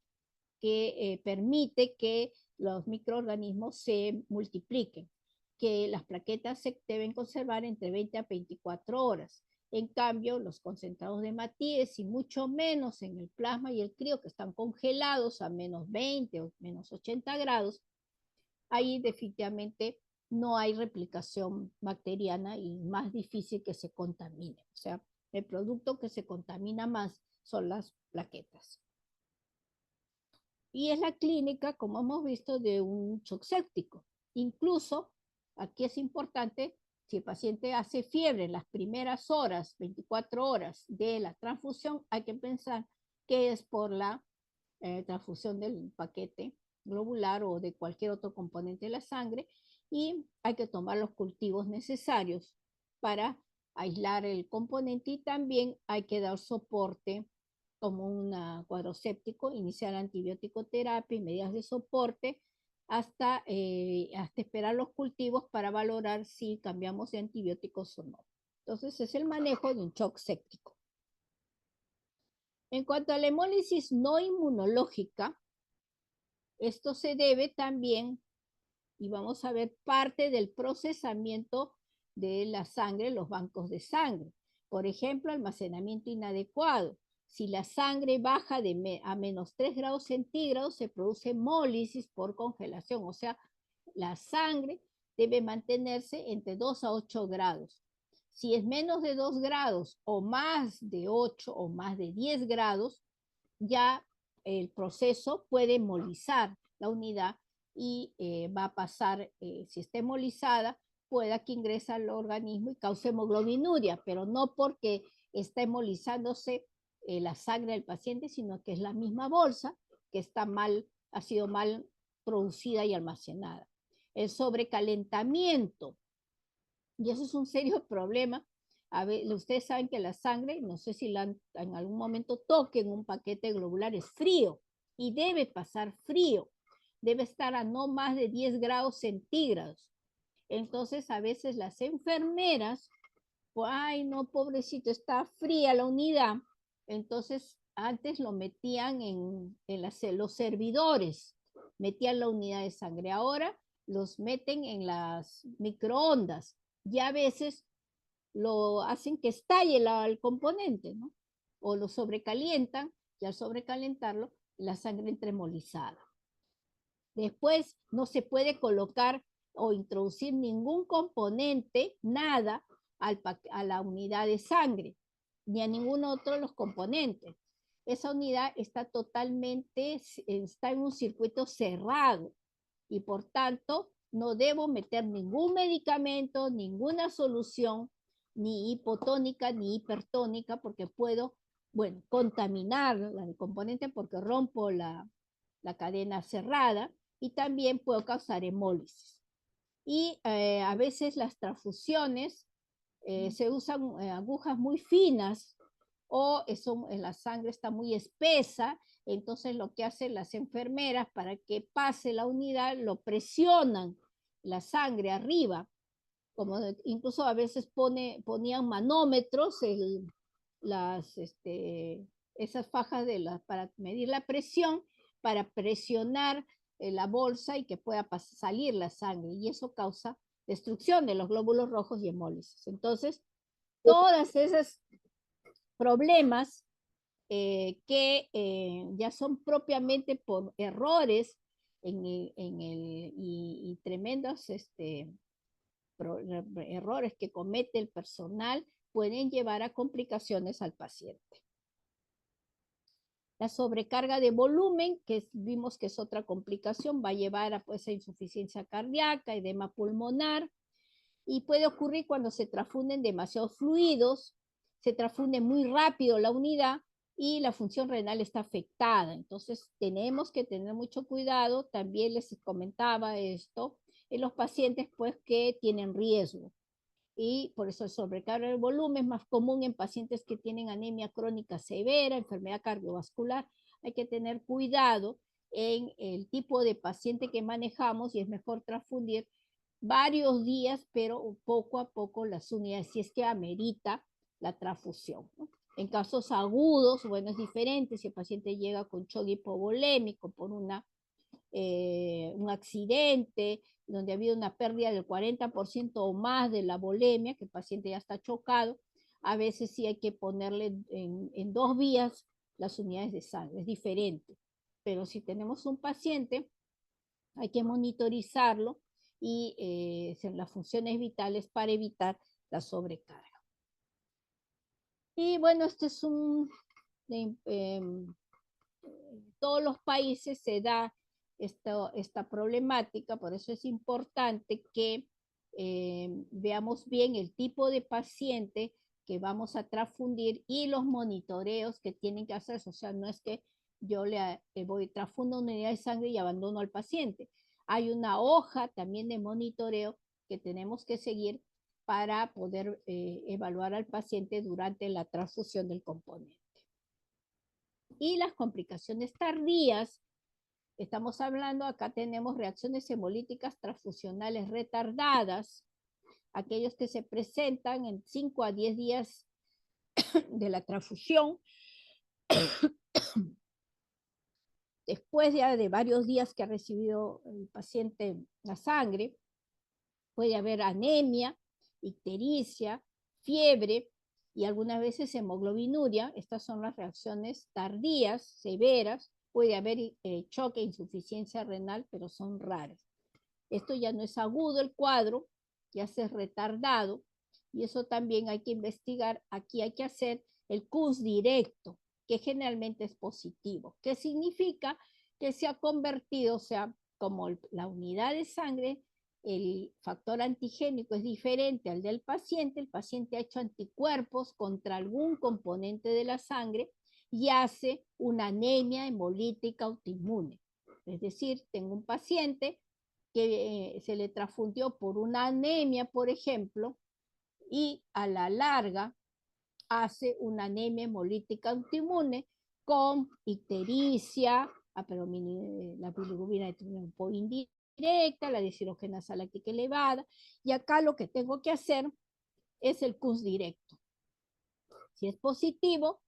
que permite que los microorganismos se multipliquen, que las plaquetas se deben conservar entre 20 a 24 horas. En cambio, los concentrados de hematíes y mucho menos en el plasma y el crío que están congelados a menos 20 o menos 80 grados, ahí definitivamente no hay replicación bacteriana y más difícil que se contamine. O sea, el producto que se contamina más son las plaquetas. Y es la clínica, como hemos visto, de un shock séptico. Incluso, aquí es importante, si el paciente hace fiebre en las primeras horas, 24 horas de la transfusión, hay que pensar que es por la transfusión del paquete globular o de cualquier otro componente de la sangre, y hay que tomar los cultivos necesarios para aislar el componente, y también hay que dar soporte como un cuadro séptico, iniciar antibiótico terapia y medidas de soporte hasta esperar los cultivos para valorar si cambiamos de antibióticos o no. Entonces es el manejo de un shock séptico. En cuanto a la hemólisis no inmunológica, esto se debe también, y vamos a ver parte del procesamiento de la sangre en los bancos de sangre. Por ejemplo, almacenamiento inadecuado. Si la sangre baja a menos 3 grados centígrados, se produce hemólisis por congelación. O sea, la sangre debe mantenerse entre 2 a 8 grados. Si es menos de 2 grados o más de 8 o más de 10 grados, ya el proceso puede hemolizar la unidad y va a pasar, si está hemolizada, pueda que ingrese al organismo y cause hemoglobinuria, pero no porque está hemolizándose la sangre del paciente, sino que es la misma bolsa que está mal, ha sido mal producida y almacenada. El sobrecalentamiento, y eso es un serio problema. A ver, ustedes saben que la sangre, no sé si en algún momento toquen un paquete globular, es frío y debe pasar frío. Debe estar a no más de 10 grados centígrados. Entonces, a veces las enfermeras, pues, ay, no, pobrecito, está fría la unidad. Entonces, antes lo metían los servidores, metían la unidad de sangre. Ahora los meten en las microondas. Ya a veces lo hacen que estalle el componente, ¿no? O lo sobrecalientan y al sobrecalentarlo, la sangre entra hemolizada. Después no se puede colocar o introducir ningún componente, nada, a la unidad de sangre, ni a ningún otro de los componentes. Esa unidad está totalmente, está en un circuito cerrado y por tanto no debo meter ningún medicamento, ninguna solución, ni hipotónica ni hipertónica, porque puedo, bueno, contaminar el componente porque rompo la cadena cerrada y también puedo causar hemólisis. Y a veces las transfusiones se usan agujas muy finas o la sangre está muy espesa, entonces lo que hacen las enfermeras para que pase la unidad, lo presionan la sangre arriba, como incluso a veces ponían manómetros, esas fajas para medir la presión, para presionar la bolsa y que pueda salir la sangre, y eso causa destrucción de los glóbulos rojos y hemólisis. Entonces, todas esas problemas que ya son propiamente por errores y tremendos errores que comete el personal pueden llevar a complicaciones al paciente. La sobrecarga de volumen, que vimos que es otra complicación, va a llevar a pues, a insuficiencia cardíaca, edema pulmonar, y puede ocurrir cuando se transfunden demasiados fluidos, se transfunde muy rápido la unidad y la función renal está afectada. Entonces tenemos que tener mucho cuidado. También les comentaba esto en los pacientes pues, que tienen riesgo. Y por eso el sobrecarga del volumen es más común en pacientes que tienen anemia crónica severa, enfermedad cardiovascular. Hay que tener cuidado en el tipo de paciente que manejamos y es mejor transfundir varios días, pero poco a poco las unidades, si es que amerita la transfusión, ¿no? En casos agudos, bueno, es diferente si el paciente llega con shock hipovolémico por un accidente, donde ha habido una pérdida del 40% o más de la volemia, que el paciente ya está chocado, a veces sí hay que ponerle en 2 vías las unidades de sangre, es diferente. Pero si tenemos un paciente, hay que monitorizarlo y las funciones vitales para evitar la sobrecarga. Y bueno, este es todos los países se da esta problemática, por eso es importante que veamos bien el tipo de paciente que vamos a transfundir y los monitoreos que tienen que hacerse. O sea, no es que yo le voy transfundo una unidad de sangre y abandono al paciente. Hay una hoja también de monitoreo que tenemos que seguir para poder evaluar al paciente durante la transfusión del componente. Y las complicaciones tardías, estamos hablando, acá tenemos reacciones hemolíticas transfusionales retardadas, aquellos que se presentan en 5 a 10 días de la transfusión, después ya de varios días que ha recibido el paciente la sangre, puede haber anemia, ictericia, fiebre y algunas veces hemoglobinuria. Estas son las reacciones tardías, severas. Puede haber choque e insuficiencia renal, pero son raras. Esto ya no es agudo el cuadro, ya se es retardado y eso también hay que investigar. Aquí hay que hacer el CUS directo. que generalmente es positivo. ¿Qué significa? Que se ha convertido, o sea, como la unidad de sangre, el factor antigénico es diferente al del paciente, el paciente ha hecho anticuerpos contra algún componente de la sangre y hace una anemia hemolítica autoinmune. Es decir, tengo un paciente que se le transfundió por una anemia, por ejemplo, y a la larga hace una anemia hemolítica autoinmune con ictericia, pero la bilirrubina un poco indirecta, la deshidrogenasa láctica elevada, y acá lo que tengo que hacer es el CUS directo. Si es positivo,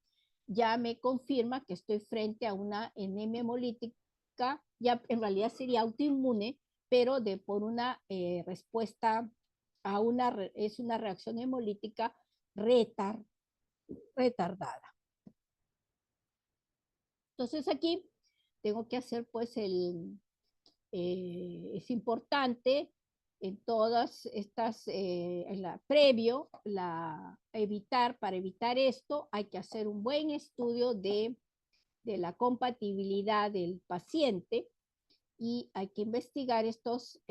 ya me confirma que estoy frente a una anemia hemolítica, ya en realidad sería autoinmune, pero por una respuesta a es una reacción hemolítica retardada. Entonces aquí tengo que hacer pues es importante en todas estas, previo, para evitar esto, hay que hacer un buen estudio de la compatibilidad del paciente y hay que investigar estos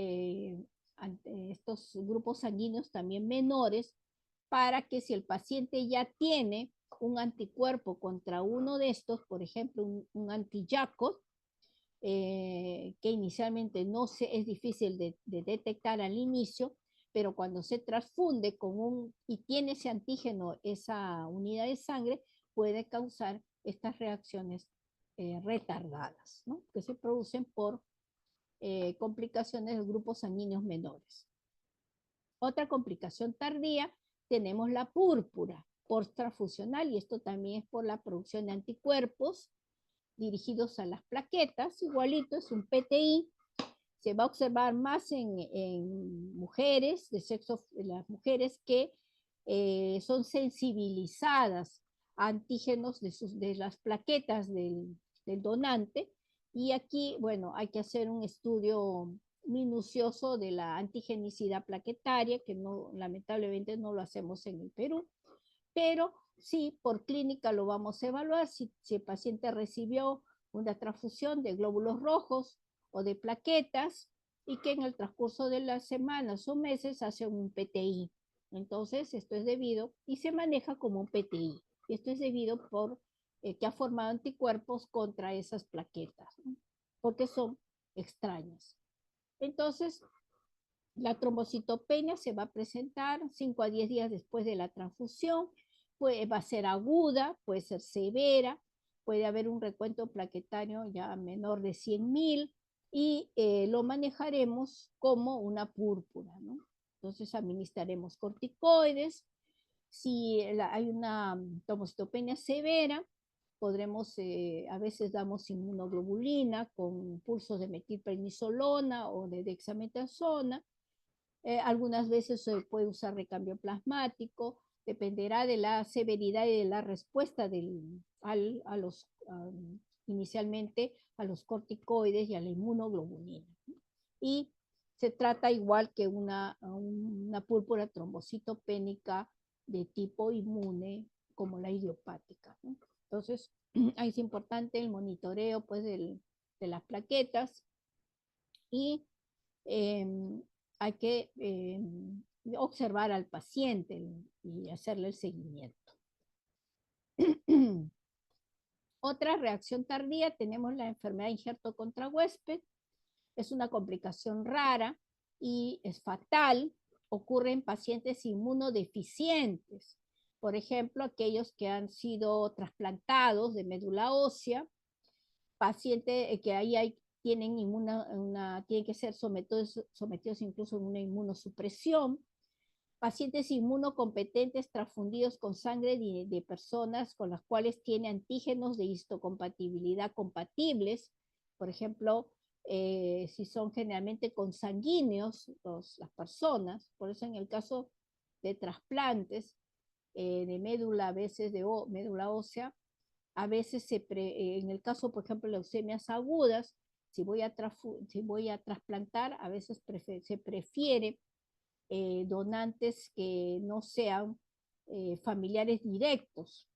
grupos sanguíneos también menores para que si el paciente ya tiene un anticuerpo contra uno de estos, por ejemplo, un anti-JAK, que inicialmente es difícil de detectar al inicio, pero cuando se transfunde y tiene ese antígeno, esa unidad de sangre, puede causar estas reacciones retardadas, ¿no? Que se producen por complicaciones de grupos sanguíneos menores. Otra complicación tardía, tenemos la púrpura post-transfusional, y esto también es por la producción de anticuerpos dirigidos a las plaquetas. Igualito, es un PTI, se va a observar más en mujeres, las mujeres que son sensibilizadas a antígenos de las plaquetas del donante, y aquí, bueno, hay que hacer un estudio minucioso de la antigenicidad plaquetaria, que no, lamentablemente no lo hacemos en el Perú, pero sí, por clínica lo vamos a evaluar si el paciente recibió una transfusión de glóbulos rojos o de plaquetas, y que en el transcurso de las semanas o meses hace un PTI. Entonces, esto es debido y se maneja como un PTI. Esto es debido por que ha formado anticuerpos contra esas plaquetas, ¿no? Porque son extrañas. Entonces, la trombocitopenia se va a presentar 5 a 10 días después de la transfusión, va a ser aguda, puede ser severa, puede haber un recuento plaquetario ya menor de 100.000, y lo manejaremos como una púrpura, ¿no? Entonces administraremos corticoides. Si hay una trombocitopenia severa, podremos, a veces damos inmunoglobulina con pulsos de metilprednisolona o de dexametasona. Algunas veces se puede usar recambio plasmático, dependerá de la severidad y de la respuesta inicialmente a los corticoides y a la inmunoglobulina. Y se trata igual que una púrpura trombocitopénica de tipo inmune, como la idiopática, ¿no? Entonces, es importante el monitoreo pues, de las plaquetas, y hay que observar al paciente y hacerle el seguimiento. Otra reacción tardía, tenemos la enfermedad de injerto contra huésped. Es una complicación rara y es fatal. Ocurre en pacientes inmunodeficientes. Por ejemplo, aquellos que han sido trasplantados de médula ósea, pacientes que ahí tienen que ser sometidos incluso a una inmunosupresión, pacientes inmunocompetentes transfundidos con sangre de personas con las cuales tiene antígenos de histocompatibilidad compatibles, por ejemplo, si son generalmente consanguíneos las personas. Por eso en el caso de trasplantes de médula, a veces de médula ósea, a veces en el caso, por ejemplo, de leucemias agudas, si voy a trasplantar, a veces se prefiere donantes que no sean familiares directos,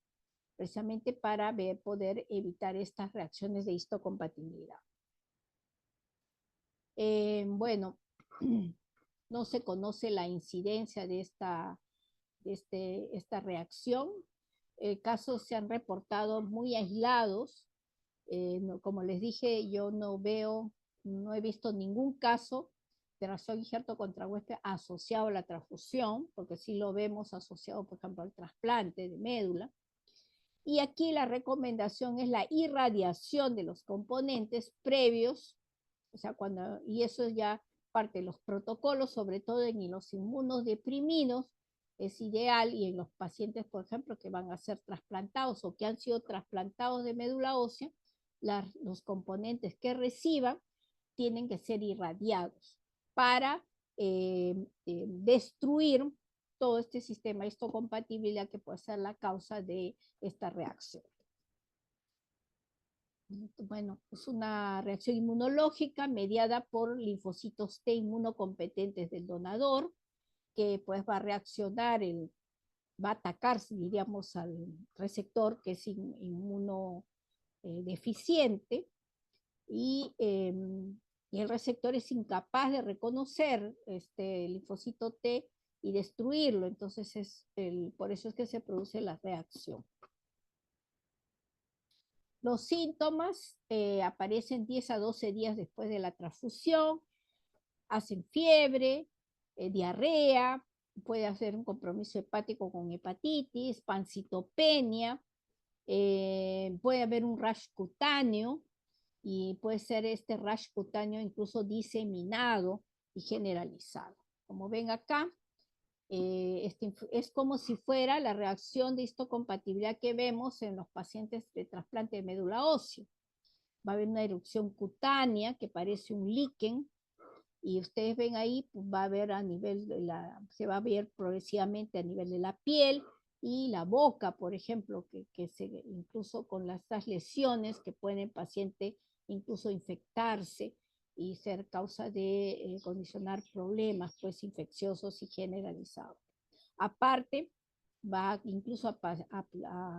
precisamente para poder evitar estas reacciones de histocompatibilidad. Bueno, no se conoce la incidencia de esta reacción. Casos se han reportado muy aislados. Como les dije, yo no he visto ningún caso de reacción injerto contra huésped asociado a la transfusión, porque sí lo vemos asociado, por ejemplo, al trasplante de médula. Y aquí la recomendación es la irradiación de los componentes previos, o sea, y eso es ya parte de los protocolos, sobre todo en los inmunodeprimidos, es ideal, y en los pacientes, por ejemplo, que van a ser trasplantados o que han sido trasplantados de médula ósea, los componentes que reciban tienen que ser irradiados para destruir todo este sistema de histocompatibilidad que puede ser la causa de esta reacción. Bueno, es una reacción inmunológica mediada por linfocitos T inmunocompetentes del donador, que pues va a reaccionar, va a atacar, diríamos, al receptor que es inmunodeficiente, y el receptor es incapaz de reconocer este linfocito T y destruirlo, entonces por eso es que se produce la reacción. Los síntomas aparecen 10 a 12 días después de la transfusión, hacen fiebre, diarrea, puede hacer un compromiso hepático con hepatitis, pancitopenia, puede haber un rash cutáneo, y puede ser este rash cutáneo incluso diseminado y generalizado. Como ven acá, es como si fuera la reacción de histocompatibilidad que vemos en los pacientes de trasplante de médula ósea. Va a haber una erupción cutánea que parece un líquen, y ustedes ven ahí, pues va a haber se va a ver progresivamente a nivel de la piel y la boca, por ejemplo, incluso con estas lesiones que pueden el paciente incluso infectarse y ser causa de condicionar problemas pues infecciosos y generalizados. Aparte, va incluso a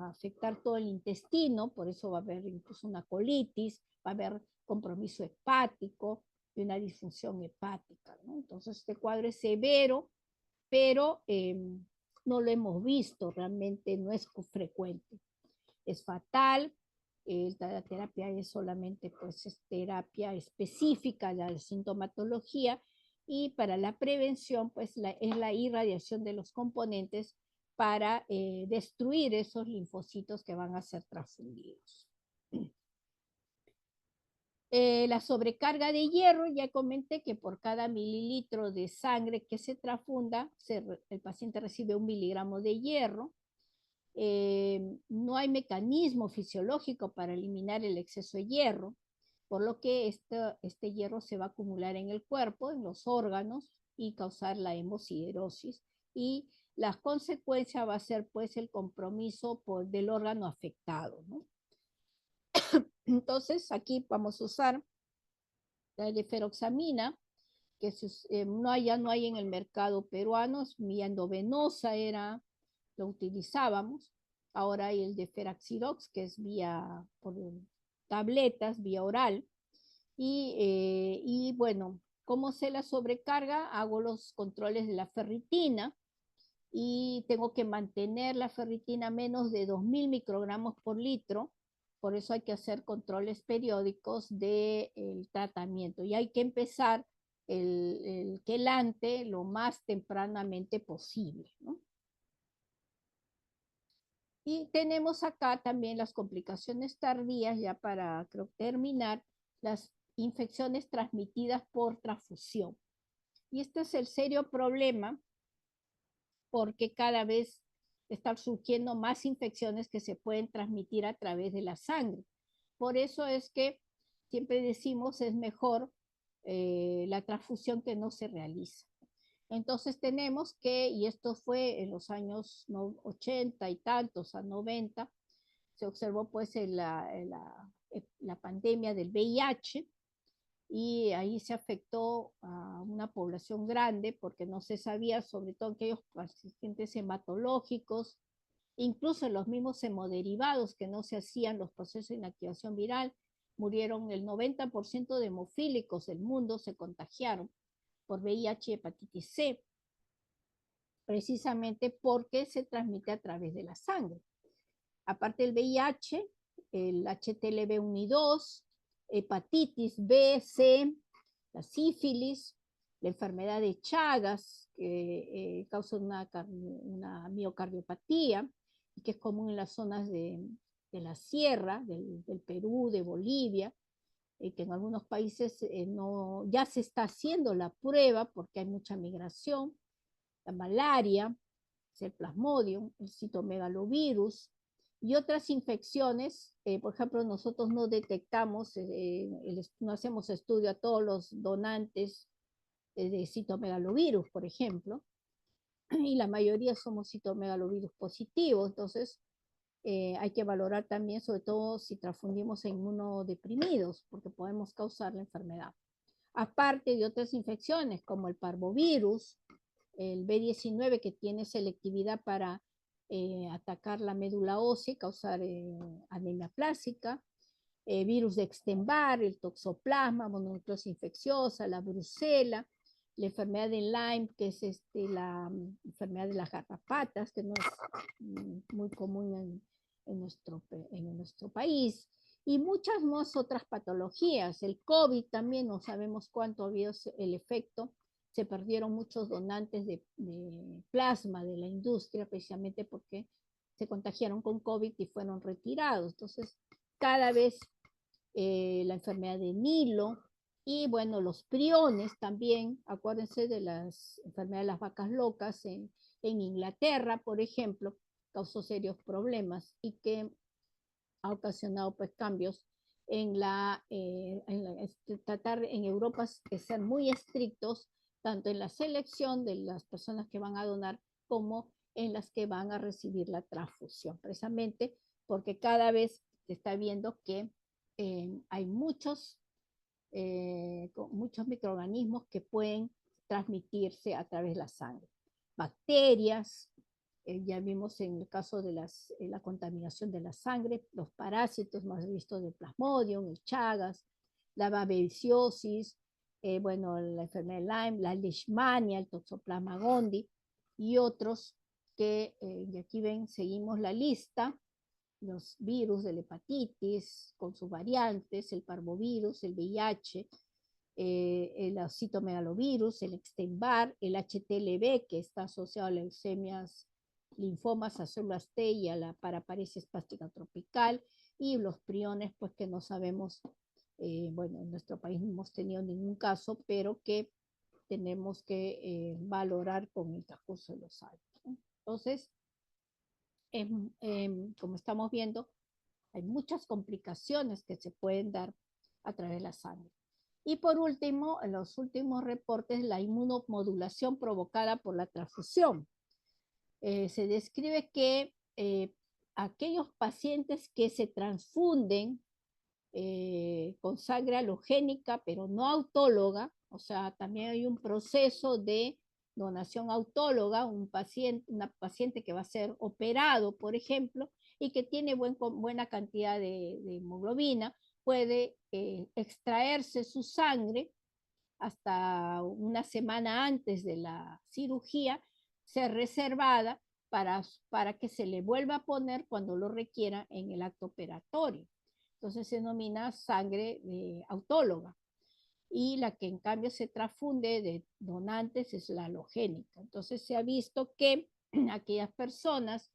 afectar todo el intestino, por eso va a haber incluso una colitis, va a haber compromiso hepático y una disfunción hepática, ¿no? Entonces este cuadro es severo, pero no lo hemos visto, realmente no es frecuente. Es fatal. La terapia es solamente pues, es terapia específica, la sintomatología, y para la prevención pues es la irradiación de los componentes para destruir esos linfocitos que van a ser transfundidos. La sobrecarga de hierro, ya comenté que por cada mililitro de sangre que se transfunda, el paciente recibe 1 miligramo de hierro. No hay mecanismo fisiológico para eliminar el exceso de hierro, por lo que este hierro se va a acumular en el cuerpo, en los órganos, y causar la hemosiderosis. Y la consecuencia va a ser pues el compromiso del órgano afectado, ¿no? Entonces aquí vamos a usar la leferoxamina, que ya no hay en el mercado peruano, vía endovenosa lo utilizábamos. Ahora hay el de Feraxirox, que es por tabletas, vía oral. Y bueno, ¿cómo se la sobrecarga? Hago los controles de la ferritina, y tengo que mantener la ferritina a menos de 2000 microgramos por litro. Por eso hay que hacer controles periódicos del tratamiento, y hay que empezar el quelante lo más tempranamente posible, ¿no? Y tenemos acá también las complicaciones tardías, ya para creo, terminar, las infecciones transmitidas por transfusión. Y este es el serio problema, porque cada vez están surgiendo más infecciones que se pueden transmitir a través de la sangre. Por eso es que siempre decimos es mejor la transfusión que no se realiza. Entonces tenemos que, y esto fue en los años 80 y tantos a 90, se observó pues la pandemia del VIH, y ahí se afectó a una población grande porque no se sabía, sobre todo aquellos pacientes hematológicos, Incluso los mismos hemoderivados que no se hacían los procesos de inactivación viral, murieron el 90% de hemofílicos del mundo, se contagiaron por VIH y hepatitis C, precisamente porque se transmite a través de la sangre. Aparte del VIH, el HTLV1 y 2, hepatitis B, C, la sífilis, la enfermedad de Chagas, que causa una miocardiopatía, y que es común en las zonas de la sierra, del Perú, de Bolivia, que en algunos países no, ya se está haciendo la prueba porque hay mucha migración, la malaria, el plasmodium, el citomegalovirus y otras infecciones. Por ejemplo, nosotros no detectamos, no hacemos estudio a todos los donantes de citomegalovirus, por ejemplo, y la mayoría somos citomegalovirus positivos, entonces hay que valorar también, sobre todo si transfundimos en inmunodeprimidos, porque podemos causar la enfermedad. Aparte de otras infecciones como el parvovirus, el B19 que tiene selectividad para atacar la médula ósea y causar anemia plástica, virus de Epstein-Barr, el toxoplasma, mononucleosis infecciosa, la brucela, la enfermedad de Lyme, que es la enfermedad de las garrapatas, que no es muy común en nuestro país, y muchas más otras patologías. El COVID también no sabemos cuánto había el efecto. Se perdieron muchos donantes de plasma de la industria precisamente porque se contagiaron con COVID y fueron retirados. Entonces, cada vez la enfermedad de Nilo y bueno, los priones también, acuérdense de las enfermedades de las vacas locas en Inglaterra, por ejemplo, causó serios problemas y que ha ocasionado pues cambios tratar en Europa de ser muy estrictos, tanto en la selección de las personas que van a donar como en las que van a recibir la transfusión, precisamente porque cada vez se está viendo que hay muchos microorganismos que pueden transmitirse a través de la sangre. Bacterias, ya vimos en el caso de la contaminación de la sangre, los parásitos más vistos del Plasmodium, el Chagas, la babesiosis, bueno, la enfermedad de Lyme, la leishmania, el Toxoplasma gondii y otros que, y aquí ven, seguimos la lista, los virus de la hepatitis con sus variantes, el parvovirus, el VIH, el citomegalovirus, el Epstein-Barr, el HTLV, que está asociado a leucemias, linfomas, a células T y a la paraparesia espástica tropical, y los priones, pues que no sabemos, bueno, en nuestro país no hemos tenido ningún caso, pero que tenemos que valorar con el transcurso de los años, ¿no? Entonces, como estamos viendo, hay muchas complicaciones que se pueden dar a través de la sangre. Y por último, en los últimos reportes, la inmunomodulación provocada por la transfusión. Se describe que aquellos pacientes que se transfunden con sangre halogénica, pero no autóloga, o sea, también hay un proceso de donación autóloga, una paciente que va a ser operado, por ejemplo, y que tiene buena cantidad de hemoglobina, puede extraerse su sangre hasta una semana antes de la cirugía, ser reservada para que se le vuelva a poner cuando lo requiera en el acto operatorio. Entonces se denomina sangre autóloga. Y la que en cambio se transfunde de donantes es la halogénica. Entonces se ha visto que aquellas personas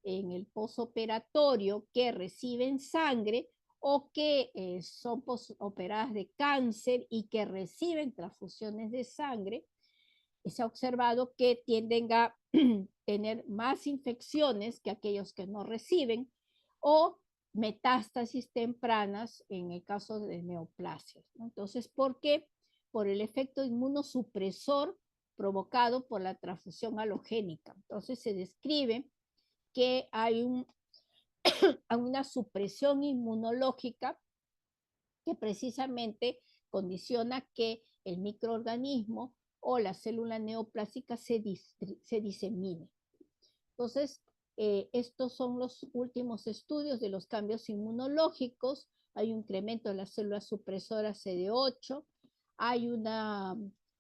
en el posoperatorio que reciben sangre o que son operadas de cáncer y que reciben transfusiones de sangre, se ha observado que tienden a tener más infecciones que aquellos que no reciben o metástasis tempranas en el caso de neoplasias, ¿no? Entonces, ¿por qué? Por el efecto inmunosupresor provocado por la transfusión halogénica. Entonces se describe que hay una supresión inmunológica que precisamente condiciona que el microorganismo o la célula neoplásica se disemine. Entonces, estos son los últimos estudios de los cambios inmunológicos. Hay un incremento de las células supresoras CD8, hay una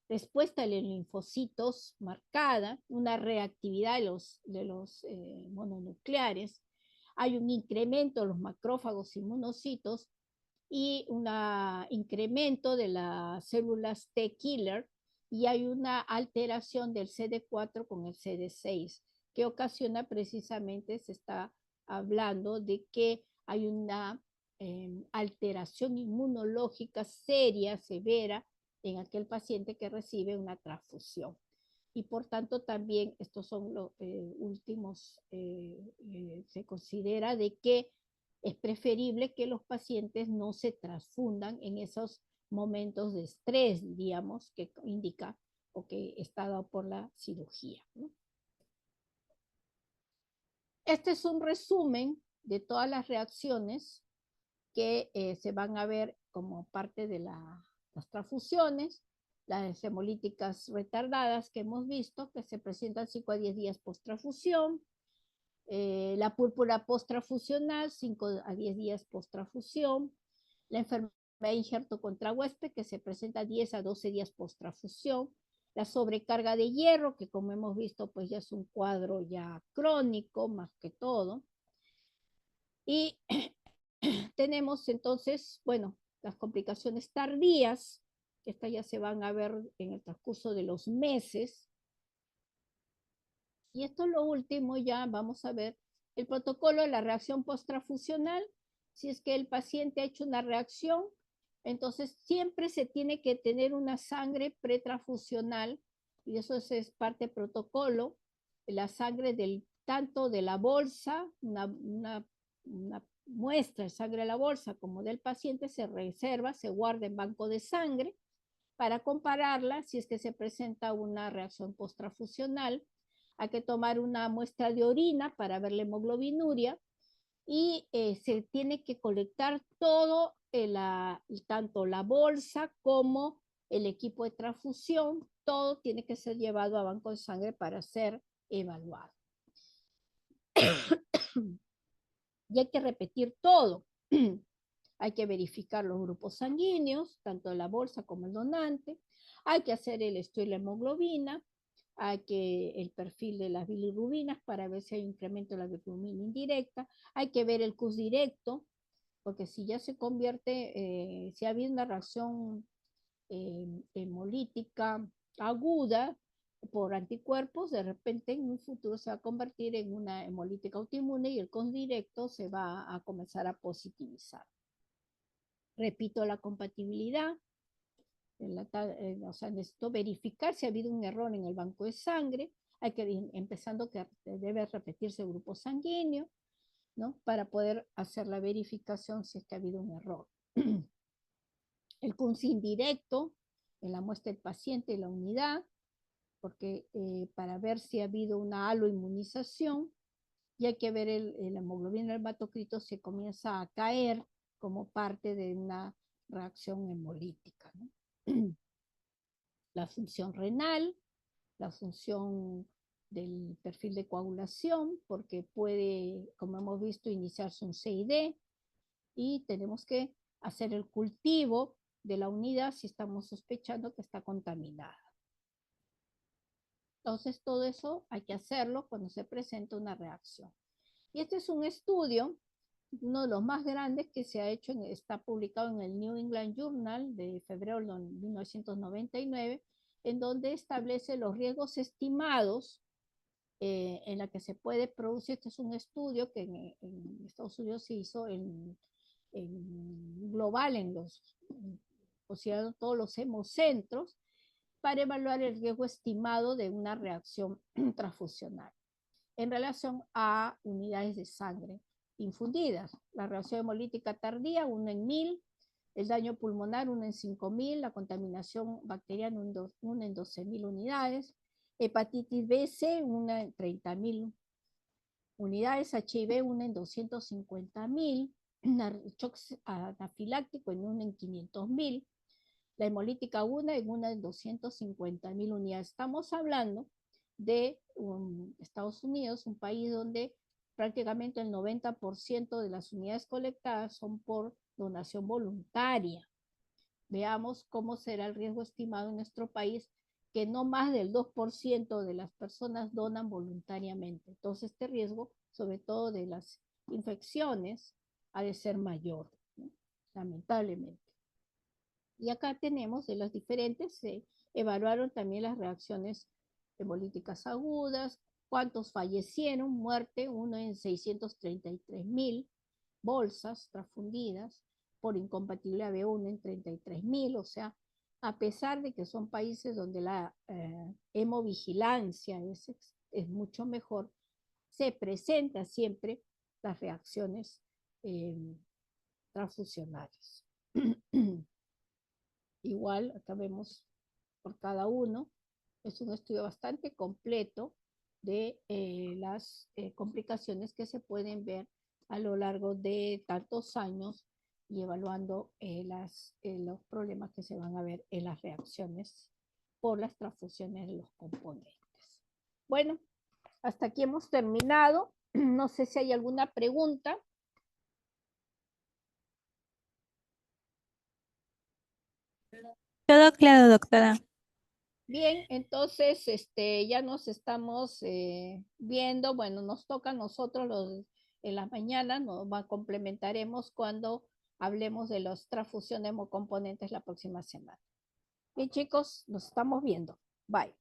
respuesta de los linfocitos marcada, una reactividad de los mononucleares, hay un incremento de los macrófagos inmunocitos y un incremento de las células T-killer, y hay una alteración del CD4 con el CD6, que ocasiona precisamente, se está hablando de que hay una alteración inmunológica seria, severa, en aquel paciente que recibe una transfusión. Y por tanto también estos son los últimos, se considera de que es preferible que los pacientes no se transfundan en esos momentos de estrés, diríamos, que indica o que está dado por la cirugía, ¿no? Este es un resumen de todas las reacciones que se van a ver como parte de las transfusiones, las hemolíticas retardadas que hemos visto, que se presentan 5 a 10 días post-transfusión, la púrpura post-transfusional, 5 a 10 días post-transfusión, la enfermedad de injerto contra huésped, que se presenta 10 a 12 días post-transfusión, la sobrecarga de hierro, que como hemos visto, pues ya es un cuadro ya crónico, más que todo. Y tenemos entonces, bueno, las complicaciones tardías, que estas ya se van a ver en el transcurso de los meses. Y esto es lo último, ya vamos a ver el protocolo de la reacción post-transfusional. Si es que el paciente ha hecho una reacción, entonces siempre se tiene que tener una sangre pretransfusional, y eso es parte del protocolo, la sangre del, tanto de la bolsa, una muestra de sangre de la bolsa como del paciente se reserva, se guarda en banco de sangre para compararla si es que se presenta una reacción post-transfusional. Hay que tomar una muestra de orina para ver la hemoglobinuria y se tiene que colectar todo, tanto la bolsa como el equipo de transfusión, todo tiene que ser llevado a banco de sangre para ser evaluado. Y hay que repetir todo. Hay que verificar los grupos sanguíneos, tanto de la bolsa como el donante. Hay que hacer el estudio de la hemoglobina, hay que el perfil de las bilirrubinas para ver si hay incremento de la bilirrubina indirecta. Hay que ver el CUS directo, porque si ya se convierte, si ha habido una reacción hemolítica aguda por anticuerpos, de repente en un futuro se va a convertir en una hemolítica autoinmune y el CUS directo se va a comenzar a positivizar. Repito, la compatibilidad, o sea, necesito verificar si ha habido un error en el banco de sangre, hay que ir empezando que debe repetirse el grupo sanguíneo, ¿no? Para poder hacer la verificación si es que ha habido un error. El CUNS indirecto, en la muestra del paciente y la unidad, porque para ver si ha habido una aloinmunización, y hay que ver el hemoglobina, el hematocrito se comienza a caer como parte de una reacción hemolítica, ¿no? La función renal, la función del perfil de coagulación, porque puede, como hemos visto, iniciarse un CID, y tenemos que hacer el cultivo de la unidad si estamos sospechando que está contaminada. Entonces, todo eso hay que hacerlo cuando se presenta una reacción. Y este es un estudio, uno de los más grandes que se ha hecho, está publicado en el New England Journal de febrero de 1999, en donde establece los riesgos estimados en la que se puede producir. Este es un estudio que en Estados Unidos se hizo en global, considerando todos los hemocentros, para evaluar el riesgo estimado de una reacción transfusional en relación a unidades de sangre infundidas. La reacción hemolítica tardía, 1 en 1000, el daño pulmonar, 1 en 5000, la contaminación bacteriana, 1 en 12.000 unidades, hepatitis B, C, 1 en 30.000 unidades, HIV, 1 en 250.000, shock anafiláctico en 1 en 500.000, la hemolítica 1 en 1 en 250.000 unidades. Estamos hablando de Estados Unidos, un país donde prácticamente el 90% de las unidades colectadas son por donación voluntaria. Veamos cómo será el riesgo estimado en nuestro país, que no más del 2% de las personas donan voluntariamente. Entonces, este riesgo, sobre todo de las infecciones, ha de ser mayor, ¿no? Lamentablemente. Y acá tenemos de las diferentes, se evaluaron también las reacciones hemolíticas agudas, cuántos fallecieron, muerte, uno en 633.000 bolsas transfundidas, por incompatibilidad B1 en 33.000, o sea, a pesar de que son países donde la hemovigilancia es mucho mejor, se presenta siempre las reacciones eh, transfusionales. Igual, acá vemos por cada uno, es un estudio bastante completo de las complicaciones que se pueden ver a lo largo de tantos años y evaluando los problemas que se van a ver en las reacciones por las transfusiones de los componentes. Bueno, hasta aquí hemos terminado. No sé si hay alguna pregunta. Todo claro, doctora. Bien, entonces ya nos estamos viendo. Bueno, nos toca a nosotros en las mañanas, complementaremos cuando hablemos de los transfusiones hemocomponentes la próxima semana. Bien, chicos, nos estamos viendo. Bye.